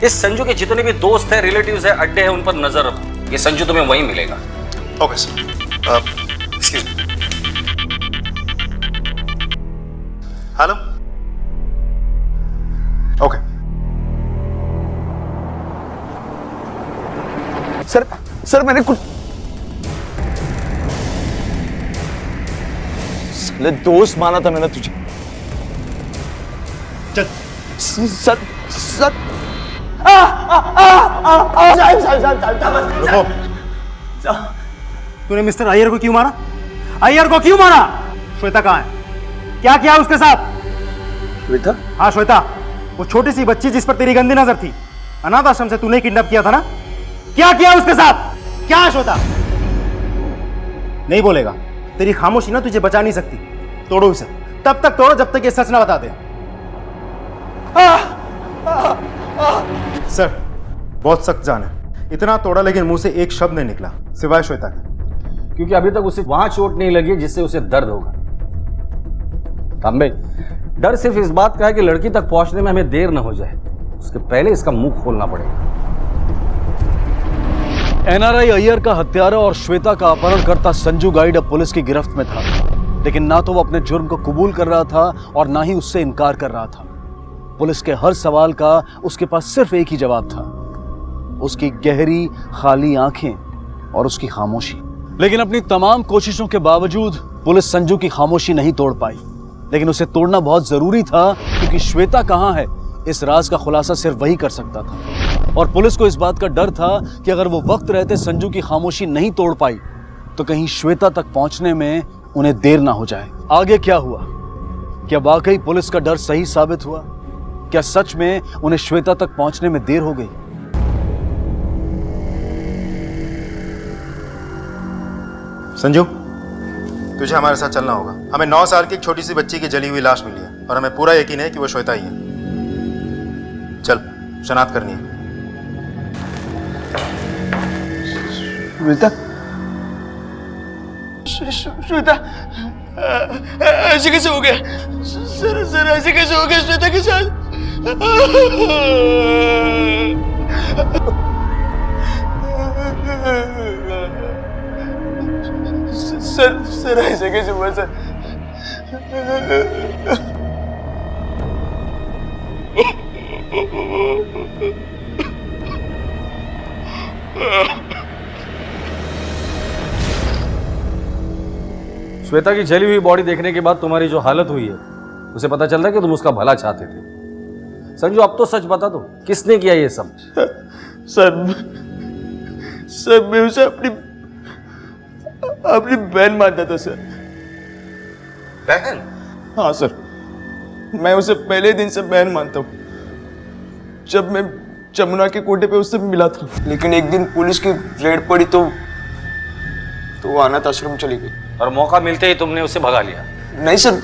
इस संजू के जितने भी दोस्त हैं, रिलेटिव्स हैं, अड्डे हैं, उन पर नजर रखो। ये संजू तुम्हें वहीं मिलेगा। Okay sir. Excuse me. Hello. Okay. Sir मैंने कुछ ले दोस्त माना था मैंने तुझे। चल सर सर रुको। तूने मिस्टर अय्यर को क्यों मारा? अय्यर को क्यों मारा? श्वेता कहाँ है? क्या किया उसके साथ? श्वेता? हाँ श्वेता, वो छोटी सी बच्ची जिस पर तेरी गंदी नजर थी, अनाथ आश्रम से तूने किडनैप किया था ना? क्या किया उसके साथ? क्या है श्वेता? नहीं बोलेगा? तेरी खामोशी ना तुझे बचा नहीं सकती। तोड़ो इसे, तब तक तोड़ो जब तक ये सच ना बता दे। सर बहुत सख्त जान है, इतना तोड़ा लेकिन मुंह से एक शब्द नहीं निकला सिवाय श्वेता के। क्योंकि अभी तक उसे वहां चोट नहीं लगी जिससे उसे दर्द होगा। तांबे, डर सिर्फ इस बात का है कि लड़की तक पहुंचने में हमें देर न हो जाए, उसके पहले इसका मुंह खोलना पड़ेगा। एनआरआई अय्यर का हत्यारा और श्वेता का अपहरणकर्ता संजू गाइड अब पुलिस की गिरफ्त में था, लेकिन ना तो वो अपने जुर्म को कबूल कर रहा था और ना ही उससे इनकार कर रहा था। पुलिस के हर सवाल का उसके पास सिर्फ एक ही जवाब था, उसकी गहरी खाली आंखें और उसकी खामोशी। लेकिन अपनी तमाम कोशिशों के बावजूद पुलिस संजू की खामोशी नहीं तोड़ पाई, लेकिन उसे तोड़ना बहुत जरूरी था क्योंकि श्वेता कहाँ है इस राज का खुलासा सिर्फ वही कर सकता था। और पुलिस को इस बात का डर था कि अगर वो वक्त रहते संजू की खामोशी नहीं तोड़ पाई तो कहीं श्वेता तक पहुंचने में उन्हें देर ना हो जाए। आगे क्या हुआ? क्या वाकई पुलिस का डर सही साबित हुआ? क्या सच में उन्हें श्वेता तक पहुंचने में देर हो गई? संजू, तुझे हमारे साथ चलना होगा। हमें 9 साल की एक छोटी सी बच्ची की जली हुई लाश मिली है और हमें पूरा यकीन है कि वो श्वेता ही है। चल, शनाख्त करनी है। श्वेता, श्वेता ऐसे कैसे हो गया? सर ऐसे कैसे हो गया श्वेता के साथ? सर ऐसे कैसे हुआ सर? श्वेता की जली हुई बॉडी देखने के बाद तुम्हारी जो हालत हुई है उसे पता चलता है कि तुम उसका भला चाहते थे। संजू, अब तो सच बता दो, किसने किया ये सब? सर मैं उसे अपनी बहन मानता था सर। बहन? हाँ सर, मैं उसे पहले दिन से बहन मानता हूँ। जब मैं जमुना के कोटे पे उससे मिला था, लेकिन एक दिन पुलिस की रेड पड़ी तो वो अनाथ आश्रम चली गई और मौका मिलते ही तुमने उसे भगा लिया? नहीं सर,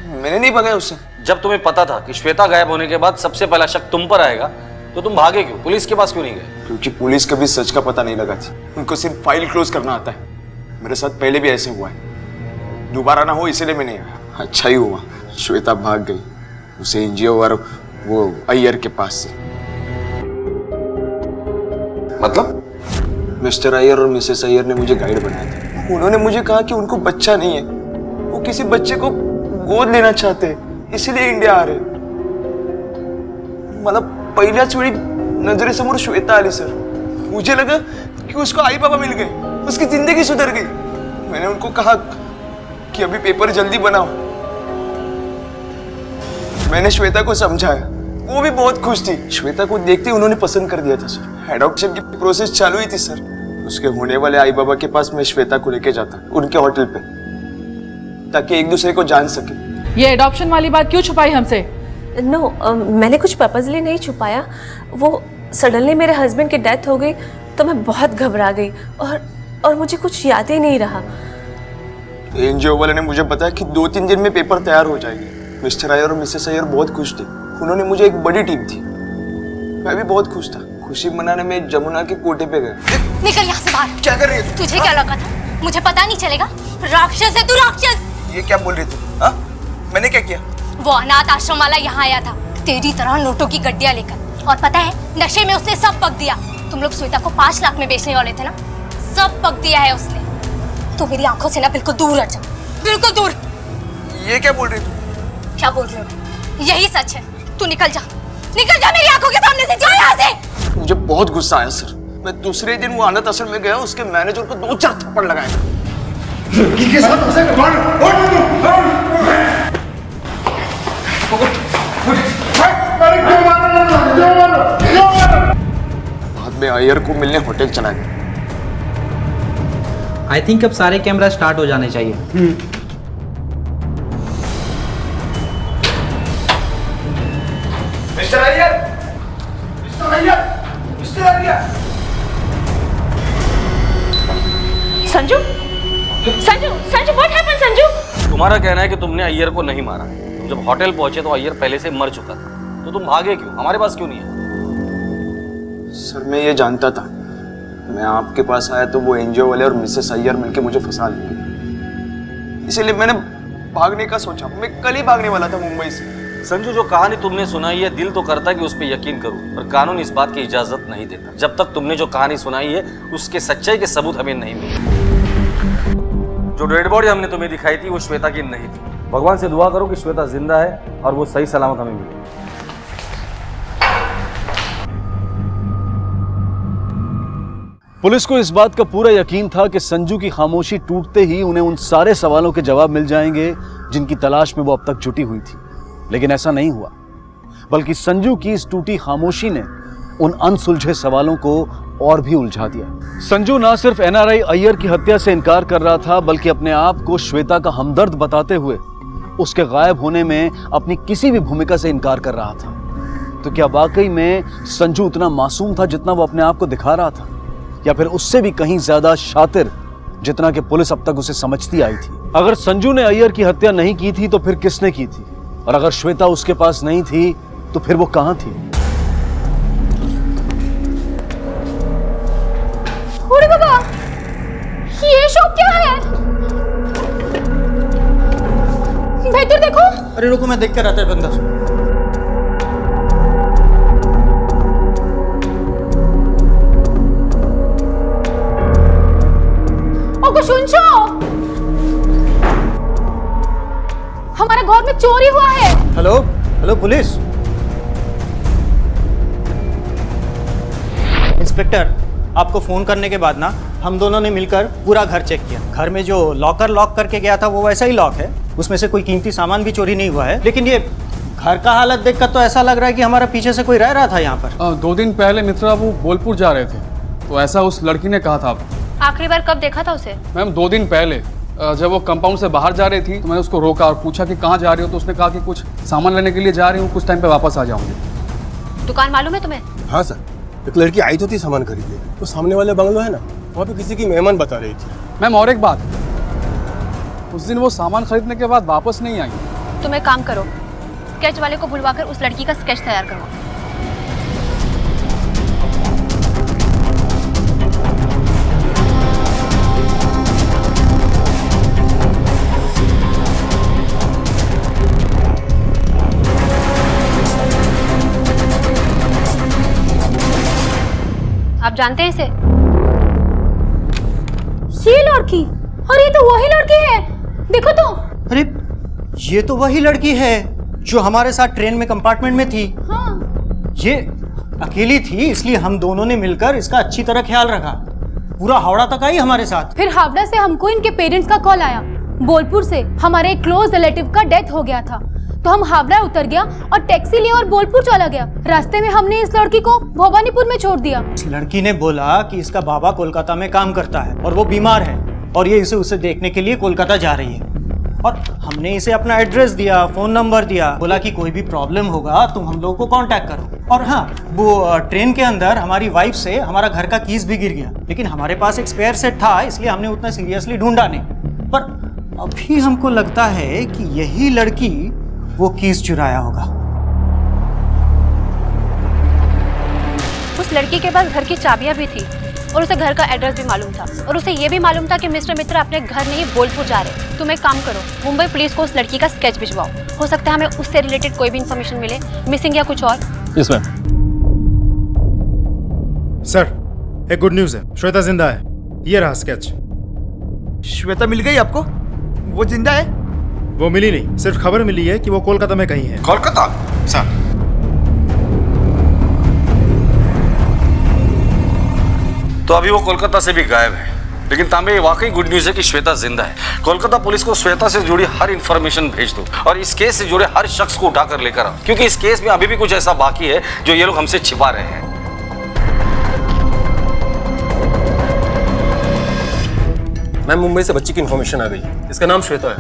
मैंने नहीं भगाया उससे। जब तुम्हें पता था कि श्वेता गायब होने के बाद सबसे पहला शक तुम पर आएगा तो तुम भागे क्यों? पुलिस के पास क्यों नहीं गए? क्योंकि पुलिस कभी सच का पता नहीं लगाती, उनको सिर्फ फाइल क्लोज करना आता है। मेरे साथ पहले भी ऐसे हुआ है, दोबारा ना हो इसलिए मैं नहीं आया। अच्छा ही हुआ श्वेता भाग गई, उसे एनजीओ और वो अय्यर के पास से। मतलब? मिस्टर अय्यर और मिसेस अय्यर ने मुझे गाइड बनाया था। उन्होंने मुझे कहा कि उनको बच्चा नहीं है, वो किसी बच्चे को गोद लेना चाहते हैं, इसीलिए इंडिया आ रहे। मतलब पहिल्याच वेळी नजरेसमोर श्वेता आली सर। मुझे लगा कि उसको आई बाबा मिल गए, उसकी जिंदगी सुधर गई। मैंने उनको कहा कि अभी पेपर जल्दी बनाओ। मैंने श्वेता को समझाया, वो भी बहुत खुश थी। श्वेता को देखते ही उन्होंने पसंद कर दिया था सर। एडॉप्शन की प्रोसेस चालू ही थी सर। उसके होने वाले आई बाबा के पास मैं श्वेता को लेके जाता उनके होटल पे, ताकि एक दूसरे को जान सके। ये एडॉप्शन वाली बात क्यों छुपाई हमसे? नो, मैंने कुछ पर्पजली नहीं छुपाया। वो सडनली मेरे हस्बैंड की डेथ हो गई तो मैं बहुत घबरा गई और मुझे कुछ याद ही नहीं रहा। एनजीओ वाले ने मुझे बताया कि 2-3 दिन में पेपर तैयार हो जाएंगे। मिस्टर अय्यर और मिसेस अय्यर बहुत खुश थे। उन्होंने मुझे एक बड़ी टीम थी, मैं भी बहुत खुश था। खुशी मनाने में जमुना के कोटे पे गए। निकल यहाँ से बाहर। क्या कर रही है? तुझे क्या लगा था मुझे पता नहीं चलेगा? राक्षस है तू, राक्षस। ये क्या बोल रही तू? हाँ, मैंने क्या किया? वो अनाथ आश्रम वाला यहाँ आया था तेरी तरह नोटों की गड्डियाँ लेकर, और पता है नशे में उसने सब पक दिया। तुम लोग श्वेता को 5 लाख में बेचने वाले थे ना, सब पक दिया है उसने। तो मेरी आंखों से ना बिल्कुल दूर हट जा, बिल्कुल दूर। ये क्या बोल रही तू? क्या बोल रही हो? यही सच है। तू निकल जा, निकल जा मेरी आंखों के सामने से, जा यहाँ से। मुझे बहुत गुस्सा आया सर। मैं दूसरे दिन वो अनाथ आश्रम में गया, उसके मैनेजर को 2-4 थप्पड़ लगाए। लड़की के साथ मैं अय्यर को मिलने होटल चला गया। आई थिंक अब सारे कैमरा स्टार्ट हो जाने चाहिए। Mister Iyer, mister Iyer, mister Iyer. Sanju, Sanju, Sanju, what happened Sanju? तुम्हारा कहना है कि तुमने अय्यर को नहीं मारा। तुम जब होटल पहुंचे तो अय्यर पहले से मर चुका था, तो तुम भागे क्यों? हमारे पास क्यों नहीं है? सर मैं ये जानता था, मैं आपके पास आया तो वो एनजीओ वाले और मिसेस अय्यर मिलके मुझे फंसा लेंगे, इसीलिए मैंने भागने का सोचा। मैं कल ही भागने वाला था मुंबई से। संजू, जो कहानी तुमने सुनाई है दिल तो करता है कि उस पर यकीन करूं, पर कानून इस बात की इजाजत नहीं देता। जब तक तुमने जो कहानी सुनाई है उसके सच्चाई के सबूत हमें नहीं मिले। जो डेड बॉडी हमने तुम्हें दिखाई थी वो श्वेता की नहीं थी। भगवान से दुआ करो कि श्वेता जिंदा है और वो सही सलामत हमें मिले। पुलिस को इस बात का पूरा यकीन था कि संजू की खामोशी टूटते ही उन्हें उन सारे सवालों के जवाब मिल जाएंगे जिनकी तलाश में वो अब तक जुटी हुई थी। लेकिन ऐसा नहीं हुआ, बल्कि संजू की इस टूटी खामोशी ने उन अनसुलझे सवालों को और भी उलझा दिया। संजू ना सिर्फ एनआरआई अय्यर की हत्या से इनकार कर रहा था, बल्कि अपने आप को श्वेता का हमदर्द बताते हुए उसके गायब होने में अपनी किसी भी भूमिका से इनकार कर रहा था। तो क्या वाकई में संजू उतना मासूम था जितना वो अपने आप को दिखा रहा था, या फिर उससे भी कहीं ज्यादा शातिर जितना कि पुलिस अब तक उसे समझती आई थी? अगर संजू ने अय्यर की हत्या नहीं की थी तो फिर किसने की थी? और अगर श्वेता उसके पास नहीं थी तो फिर वो कहां थी? अरे बाबा, ये शो क्या है? बेहतर देखो। अरे रुको, मैं देख कर आता है अंदर। ओको सुन छो, हमारे घर में चोरी हुआ है। हेलो हेलो पुलिस इंस्पेक्टर, आपको फोन करने के बाद ना हम दोनों ने मिलकर पूरा घर चेक किया। घर में जो लॉकर लॉक करके गया था वो वैसा ही लॉक है, उसमें से कोई कीमती सामान भी चोरी नहीं हुआ है। लेकिन ये घर का हालत देखकर तो ऐसा लग रहा है कि हमारा पीछे से कोई रह रहा था यहाँ पर। 2 दिन पहले मित्रा वो बोलपुर जा रहे थे, तो ऐसा उस लड़की ने कहा था। आखिरी बार कब देखा था उसे? मैम 2 दिन पहले, जब वो कंपाउंड से बाहर जा रही थी तो मैंने उसको रोका और पूछा कि कहाँ जा रही हो, तो उसने कहा कि कुछ सामान लेने के लिए जा रही हूँ, कुछ टाइम पे वापस आ जाऊंगी। दुकान मालूम है तुम्हें? हाँ सर, एक लड़की आई तो थी सामान खरीदने, तो सामने वाले बंगलो है ना, वहाँ पे किसी की मेहमान बता रही थी। मैम और एक बात, उस दिन वो सामान खरीदने के बाद वापस नहीं आई। तुम एक काम करो, स्केच वाले को बुलवाकर उस लड़की का स्केच तैयार करवाओ। आप जानते हैं इसे? ये लड़की, और ये तो वही लड़की है, देखो तो। अरे ये तो वही लड़की है जो हमारे साथ ट्रेन में कंपार्टमेंट में थी। हाँ। ये अकेली थी, इसलिए हम दोनों ने मिलकर इसका अच्छी तरह ख्याल रखा। पूरा हावड़ा तक आई हमारे साथ। फिर हावड़ा से हमको इनके पेरेंट्स का कॉल आया। बोलपुर से हमारे एक क्लोज रिलेटिव का डेथ हो गया था, तो हम हावड़ा उतर गया और टैक्सी लिया और बोलपुर चला गया। रास्ते में हमने इस लड़की को भवानीपुर में छोड़ दिया। इस लड़की ने बोला कि इसका बाबा कोलकाता में काम करता है और वो बीमार है, और ये इसे उसे देखने के लिए कोलकाता जा रही है। और हमने इसे अपना एड्रेस दिया, फोन नंबर दिया, बोला कि कोई भी प्रॉब्लम होगा तुम हम लोगों को कांटेक्ट करो। और हाँ, वो ट्रेन के अंदर हमारी वाइफ से हमारा घर का कीज भी गिर गया, लेकिन हमारे पास एक स्पेयर सेट था, इसलिए हमने उतना सीरियसली ढूंढा नहीं। पर अभी हमको लगता है कि यही लड़की वो कीज चुराया होगा। उस लड़की के पास घर की चाबियां भी थी और उसे घर का एड्रेस भी मालूम था, और उसे ये भी मालूम था कि मिस्टर मित्रा अपने घर नहीं बोलपुर जा रहे। तुम एक काम करो, मुंबई पुलिस को उस लड़की का स्केच भिजवाओ, हो सकता है हमें उससे रिलेटेड कोई भी इन्फॉर्मेशन मिले, मिसिंग या कुछ और। Yes ma'am. सर, एक गुड न्यूज़ है, श्वेता जिंदा है। ये रहा स्केच। श्वेता मिल गई आपको? वो जिंदा है? वो मिली नहीं, सिर्फ खबर मिली है कि वो कोलकाता में कहीं है। कोलकाता? सर, तो अभी वो कोलकाता से भी गायब है, लेकिन तांबे ये वाकई गुड न्यूज़ है कि श्वेता जिंदा है। कोलकाता पुलिस को श्वेता से जुड़ी हर इंफॉर्मेशन भेज दो और इस केस से जुड़े हर शख्स को उठाकर लेकर आओ, क्योंकि इस केस में अभी भी कुछ ऐसा बाकी है जो ये लोग हमसे छिपा रहे हैं। मैम मुंबई से बच्ची की इन्फॉर्मेशन आ गई है। इसका नाम श्वेता है।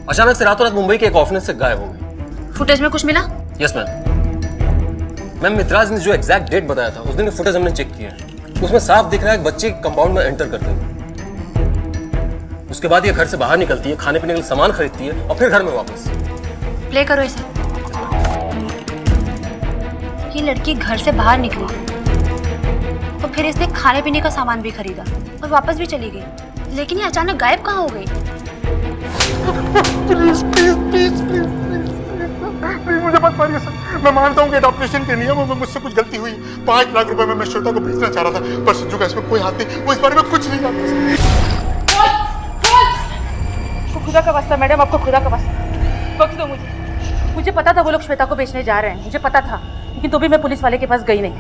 अचानक से रातों रात मुंबई के एक ऑफिस से गायब हो गई। फुटेज में कुछ मिला? यस मैम मित्राज ने जो एग्जैक्ट डेट बताया था उस दिन फुटेज हमने चेक किया है। उसमें साफ दिख रहा है बच्चे कंपाउंड में एंटर करते हुए। उसके बाद ये घर से बाहर निकलती है, खाने पीने का सामान खरीदती है और फिर घर में वापस। प्ले करो इसे। ये लड़की घर से बाहर निकली और फिर इसने खाने पीने का सामान भी खरीदा और वापस भी चली गई, लेकिन ये अचानक गायब कहाँ हो गई? प्लीज प्लीज प्लीज प्लीज मुझे मत मारिए सर। मैं मानता हूँ कि ऑपरेशन के नियमों में मुझसे कुछ गलती हुई। 5 लाख रुपए में मैं श्वेता को भेजना चाह रहा था, पर संजू का इसमें कोई हाथ नहीं। वो इस बारे में कुछ नहीं जानता। खुदा का वास्ता मैडम, आपको खुदा का वास्ता बख्श दो मुझे पता था वो लोग श्वेता को बेचने जा रहे हैं, मुझे पता था, लेकिन तो भी मैं पुलिस वाले के पास गई नहीं,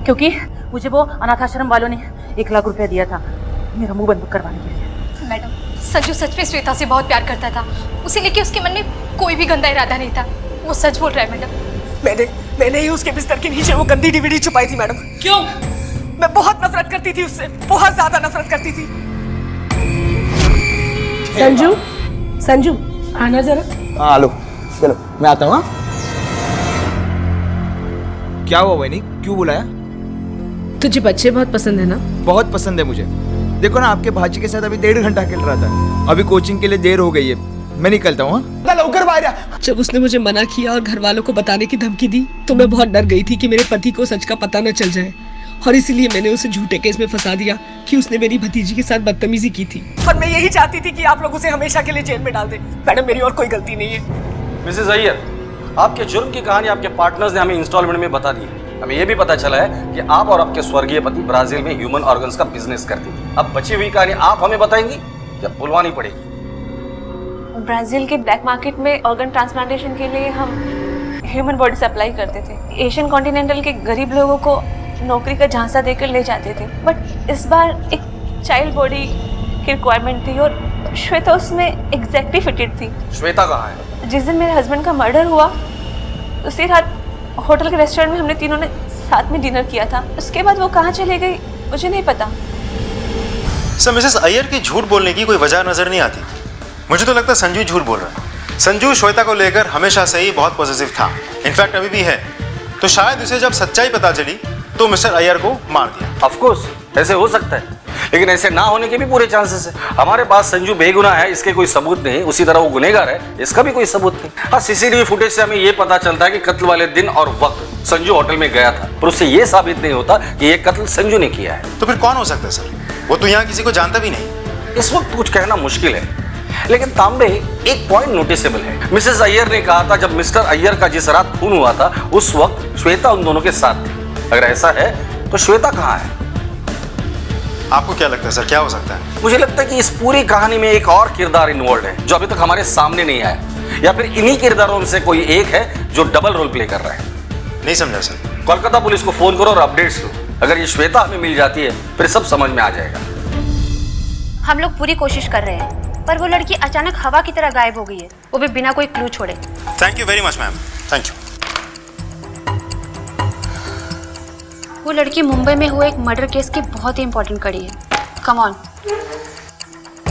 क्योंकि मुझे वो अनाथ आश्रम वालों ने 1 लाख रुपया दिया था मेरा मुंह बंद करवाने के लिए। मैडम संजू सच में श्वेता से बहुत प्यार करता था, उसे लेके उसके मन में कोई भी गंदा इरादा नहीं था। वो सच बोल रहा है मैडम। मैंने ही उसके बिस्तर के नीचे वो गंदी डीवीडी छुपाई थी मैडम। क्यों? मैं बहुत नफरत करती थी उससे, बहुत ज्यादा नफरत करती थी। संजू संजू आना जरा। हाँ आलो, चलो मैं आता हूँ। क्या हुआ वैनी, क्यों बुलाया? तुझे बच्चे बहुत पसंद है ना? बहुत पसंद है मुझे। देखो ना आपके भाजी के साथ अभी 1.5 घंटा खेल रहा था। अभी कोचिंग के लिए देर हो गई है, मैं निकलता हूँ। जब उसने मुझे मना किया और घर वालों को बताने की धमकी दी तो मैं बहुत डर गई थी कि मेरे पति को सच का पता न चल जाए, और इसीलिए मैंने उसे झूठे केस में फंसा दिया कि उसने मेरी भतीजी के साथ बदतमीजी की थी। पर मैं यही चाहती थी कि आप लोग उसे हमेशा के लिए जेल में डाल दें। मैडम मेरी और कोई गलती नहीं है। मिसेस अय्यर, आपके जुर्म की कहानी आपके पार्टनर्स ने हमें इंस्टॉलमेंट में बता दी है। हमें यह भी पता चला है कि आप और आपके स्वर्गीय पति ब्राजील में ह्यूमन ऑर्गन्स का बिजनेस करते हैं। अब बची हुई कहानी आप हमें बताएंगी या बुलवानी पड़ेगी? ब्राजील के ब्लैक मार्केट में ऑर्गन ट्रांसप्लांटेशन के लिए हम ह्यूमन बॉडी सप्लाई करते थे। एशियन कॉन्टिनेंटल के गरीब लोगों को नौकरी का झांसा देकर ले जाते थे, बट इस बार एक चाइल्ड बॉडी की रिक्वायरमेंट थी और श्वेता उसमें एग्जैक्टली फिटेड थी। श्वेता कहाँ है? जिस दिन मेरे हस्बैंड का मर्डर हुआ उसी रात होटल के रेस्टोरेंट में हमने तीनों ने साथ में डिनर किया था। उसके बाद वो कहाँ चले गई मुझे नहीं पता। सर मिसेस अय्यर की झूठ बोलने की कोई वजह नजर नहीं आती। मुझे तो लगता है संजू झूठ बोल रहा है। संजू श्वेता को लेकर हमेशा से ही बहुत पॉजिटिव था, इनफैक्ट अभी भी है। तो शायद उसे जब सच्चाई पता चली तो मिस्टर अय्यर को मार दिया। ऑफ कोर्स ऐसे हो सकता है, लेकिन ऐसे ना होने के भी पूरे चांसेस है। हमारे पास संजू बेगुनाह है इसके कोई सबूत नहीं, उसी तरह वो गुनहगार है इसका भी कोई सबूत नहीं। हाँ, सीसीटीवी फुटेज से हमें ये पता चलता है कि कत्ल वाले दिन और वक्त संजू होटल में गया था, पर उससे ये साबित नहीं होता कि ये कत्ल संजू ने किया है। तो फिर कौन हो सकता है सर? वो तो यहाँ किसी को जानता भी नहीं। इस वक्त कुछ कहना मुश्किल है, लेकिन तांबे एक पॉइंट नोटिसेबल है। मिसेस अय्यर ने कहा था जब मिस्टर अय्यर का जिस रात खून हुआ था उस वक्त श्वेता उन दोनों के साथ थी। अगर ऐसा है तो श्वेता कहाँ है? आपको क्या लगता है सर, क्या हो सकता है? मुझे लगता है कि इस पूरी कहानी में एक और किरदार इन्वॉल्व है जो अभी तक हमारे सामने नहीं आया, या फिर इन्हीं किरदारों में से कोई एक है जो डबल रोल प्ले कर रहा है। नहीं समझा सर। कोलकाता पुलिस को फोन करो और अपडेट्स लो। अगर ये श्वेता हमें मिल जाती है फिर सब समझ में आ जाएगा। हम लोग पूरी कोशिश कर रहे हैं, पर वो लड़की अचानक हवा की तरह गायब हो गई है, वो भी बिना कोई क्लू छोड़े। Thank you very much ma'am, thank you. वो लड़की मुंबई में हुए एक मर्डर केस की बहुत ही इंपॉर्टेंट कड़ी है। कम ऑन,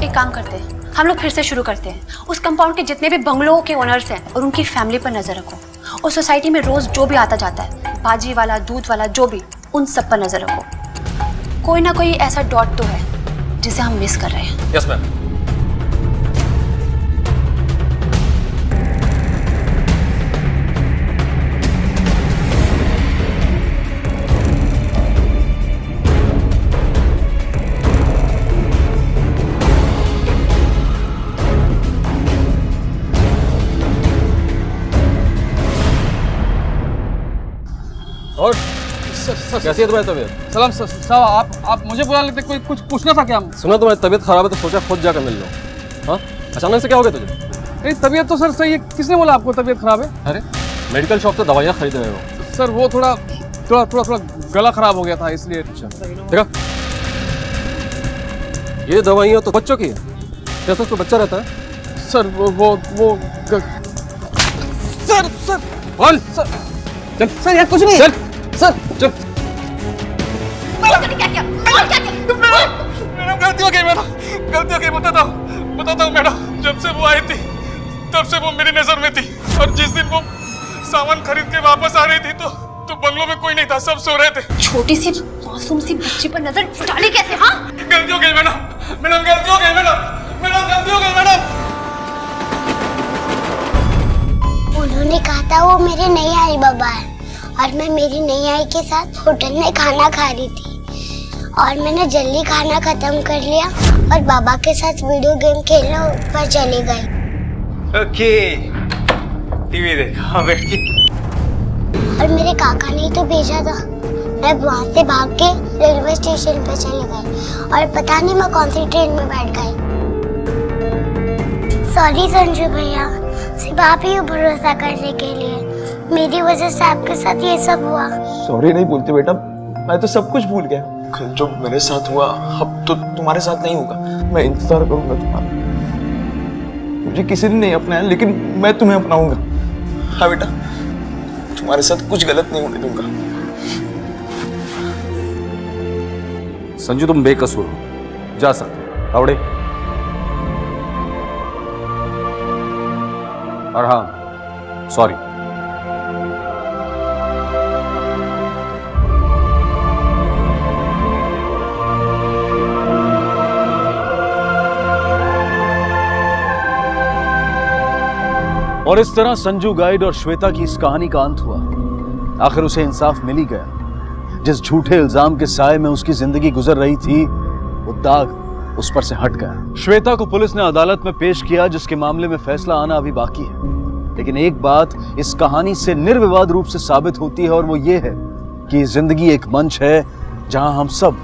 एक काम करते हैं, हम लोग फिर से शुरू करते हैं। उस कंपाउंड के जितने भी बंगलों के ओनर्स हैं और उनकी फैमिली पर नजर रखो, और सोसाइटी में रोज जो भी आता जाता है, भाजी वाला, दूध वाला, जो भी, उन सब पर नजर रखो। कोई ना कोई ऐसा डॉट तो है जिसे हम मिस कर रहे हैं। Yes ma'am. और कैसी है तुम्हारी तबीयत? सलाम साहब, आप मुझे बुला लेते, कोई कुछ पूछना था क्या? सुना तुम्हारी तबीयत खराब है तो सोचा खुद जाकर मिल लो। हाँ, अचानक से क्या हो गया तुझे? नहीं, तबीयत तो सर सही है। किसने बोला आपको तबीयत खराब है? अरे मेडिकल शॉप से दवाइयाँ खरीद रहे हो? सर वो थोड़ा गला खराब हो गया था इसलिए। देखा, ये दवाइयाँ तो बच्चों की है। कैसे उसको बच्चा रहता है? सर वो सर कौन? चल सर, यार कुछ नहीं। चल सर, चल। क्या किया? गलती हो गई मैडम, गलती हो गई। बताता हूँ मैडम, जब से वो आई थी तब से वो मेरी नजर में थी, और जिस दिन वो सामान खरीद के वापस आ रही थी तो बंगलों में कोई नहीं था, सब सो रहे थे। छोटी सी मासूम सी बच्ची पर नजर डाली कैसे? हाँ, गलती हो गई मैडम, गलती हो गई गलती हो गई मैडम। उन्होंने कहा था वो मेरे नई आई बाबा है, और मैं मेरी नई आई के साथ होटल में खाना खा रही थी, और मैंने जल्दी खाना खत्म कर लिया और बाबा के साथ वीडियो गेम खेलने ऊपर चली गई। ओके, टीवी देखा बैठ के। और मेरे काका ने तो भेजा था, मैं वहाँ से भाग के रेलवे स्टेशन पे चली गई, और पता नहीं मैं कौन सी ट्रेन में बैठ गई। सॉरी संजू भैया, सिर्फ आप ही भरोसा करने के लिए, मेरी वजह से आपके साथ ये सब हुआ। सॉरी नहीं बोलते बेटा, मैं तो सब कुछ भूल गया। कल जो मेरे साथ हुआ अब तो तुम्हारे साथ नहीं होगा। मैं इंतजार करूंगा तुम्हारा। मुझे किसी ने नहीं अपनाया, लेकिन मैं तुम्हें अपनाऊंगा। हाँ बेटा, तुम्हारे साथ कुछ गलत नहीं होने दूंगा। संजू तुम बेकसूर हो, जा सकते आवड़े। और हाँ, सॉरी। और इस तरह संजू गाइड और श्वेता की इस कहानी का अंत हुआ। आखिर उसे इंसाफ मिल ही गया। जिस झूठे इल्जाम के साए में उसकी जिंदगी गुजर रही थी, वो दाग उस पर से हट गया। श्वेता को पुलिस ने अदालत में पेश किया, जिसके मामले में फैसला आना अभी बाकी है। लेकिन एक बात इस कहानी से निर्विवाद रूप से साबित होती है, और वो ये है कि जिंदगी एक मंच है जहां हम सब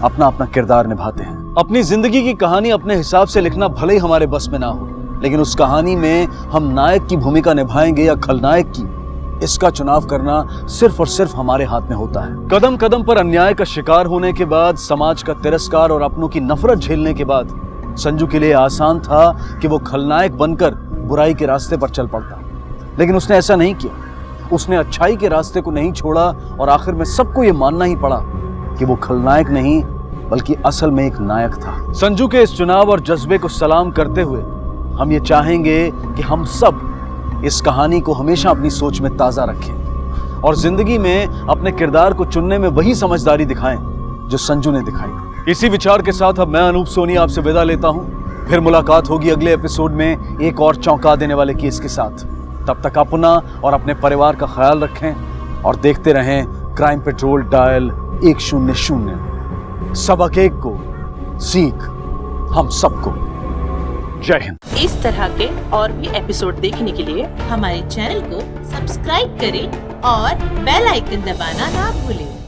अपना अपना किरदार निभाते हैं। अपनी जिंदगी की कहानी अपने हिसाब से लिखना भले ही हमारे बस में ना हो, लेकिन उस कहानी में हम नायक की भूमिका निभाएंगे या खलनायक की, इसका चुनाव करना सिर्फ और सिर्फ हमारे हाथ में होता है। कदम कदम पर अन्याय का शिकार होने के बाद, समाज का तिरस्कार और अपनों की नफरत झेलने के बाद संजू के लिए आसान था कि वो खलनायक बनकर बुराई के रास्ते पर चल पड़ता, लेकिन उसने ऐसा नहीं किया। उसने अच्छाई के रास्ते को नहीं छोड़ा, और आखिर में सबको ये मानना ही पड़ा कि वो खलनायक नहीं बल्कि असल में एक नायक था। संजू के इस चुनाव और जज्बे को सलाम करते हुए हम ये चाहेंगे कि हम सब इस कहानी को हमेशा अपनी सोच में ताज़ा रखें, और जिंदगी में अपने किरदार को चुनने में वही समझदारी दिखाएं जो संजू ने दिखाई। इसी विचार के साथ अब मैं अनूप सोनी आपसे विदा लेता हूं। फिर मुलाकात होगी अगले एपिसोड में एक और चौंका देने वाले केस के साथ। तब तक अपना और अपने परिवार का ख्याल रखें, और देखते रहें क्राइम पेट्रोल डायल 100। सबक एक को सीख हम सबको। जय हिंद। इस तरह के और भी एपिसोड देखने के लिए हमारे चैनल को सब्सक्राइब करें और बेल आइकन दबाना ना भूलें।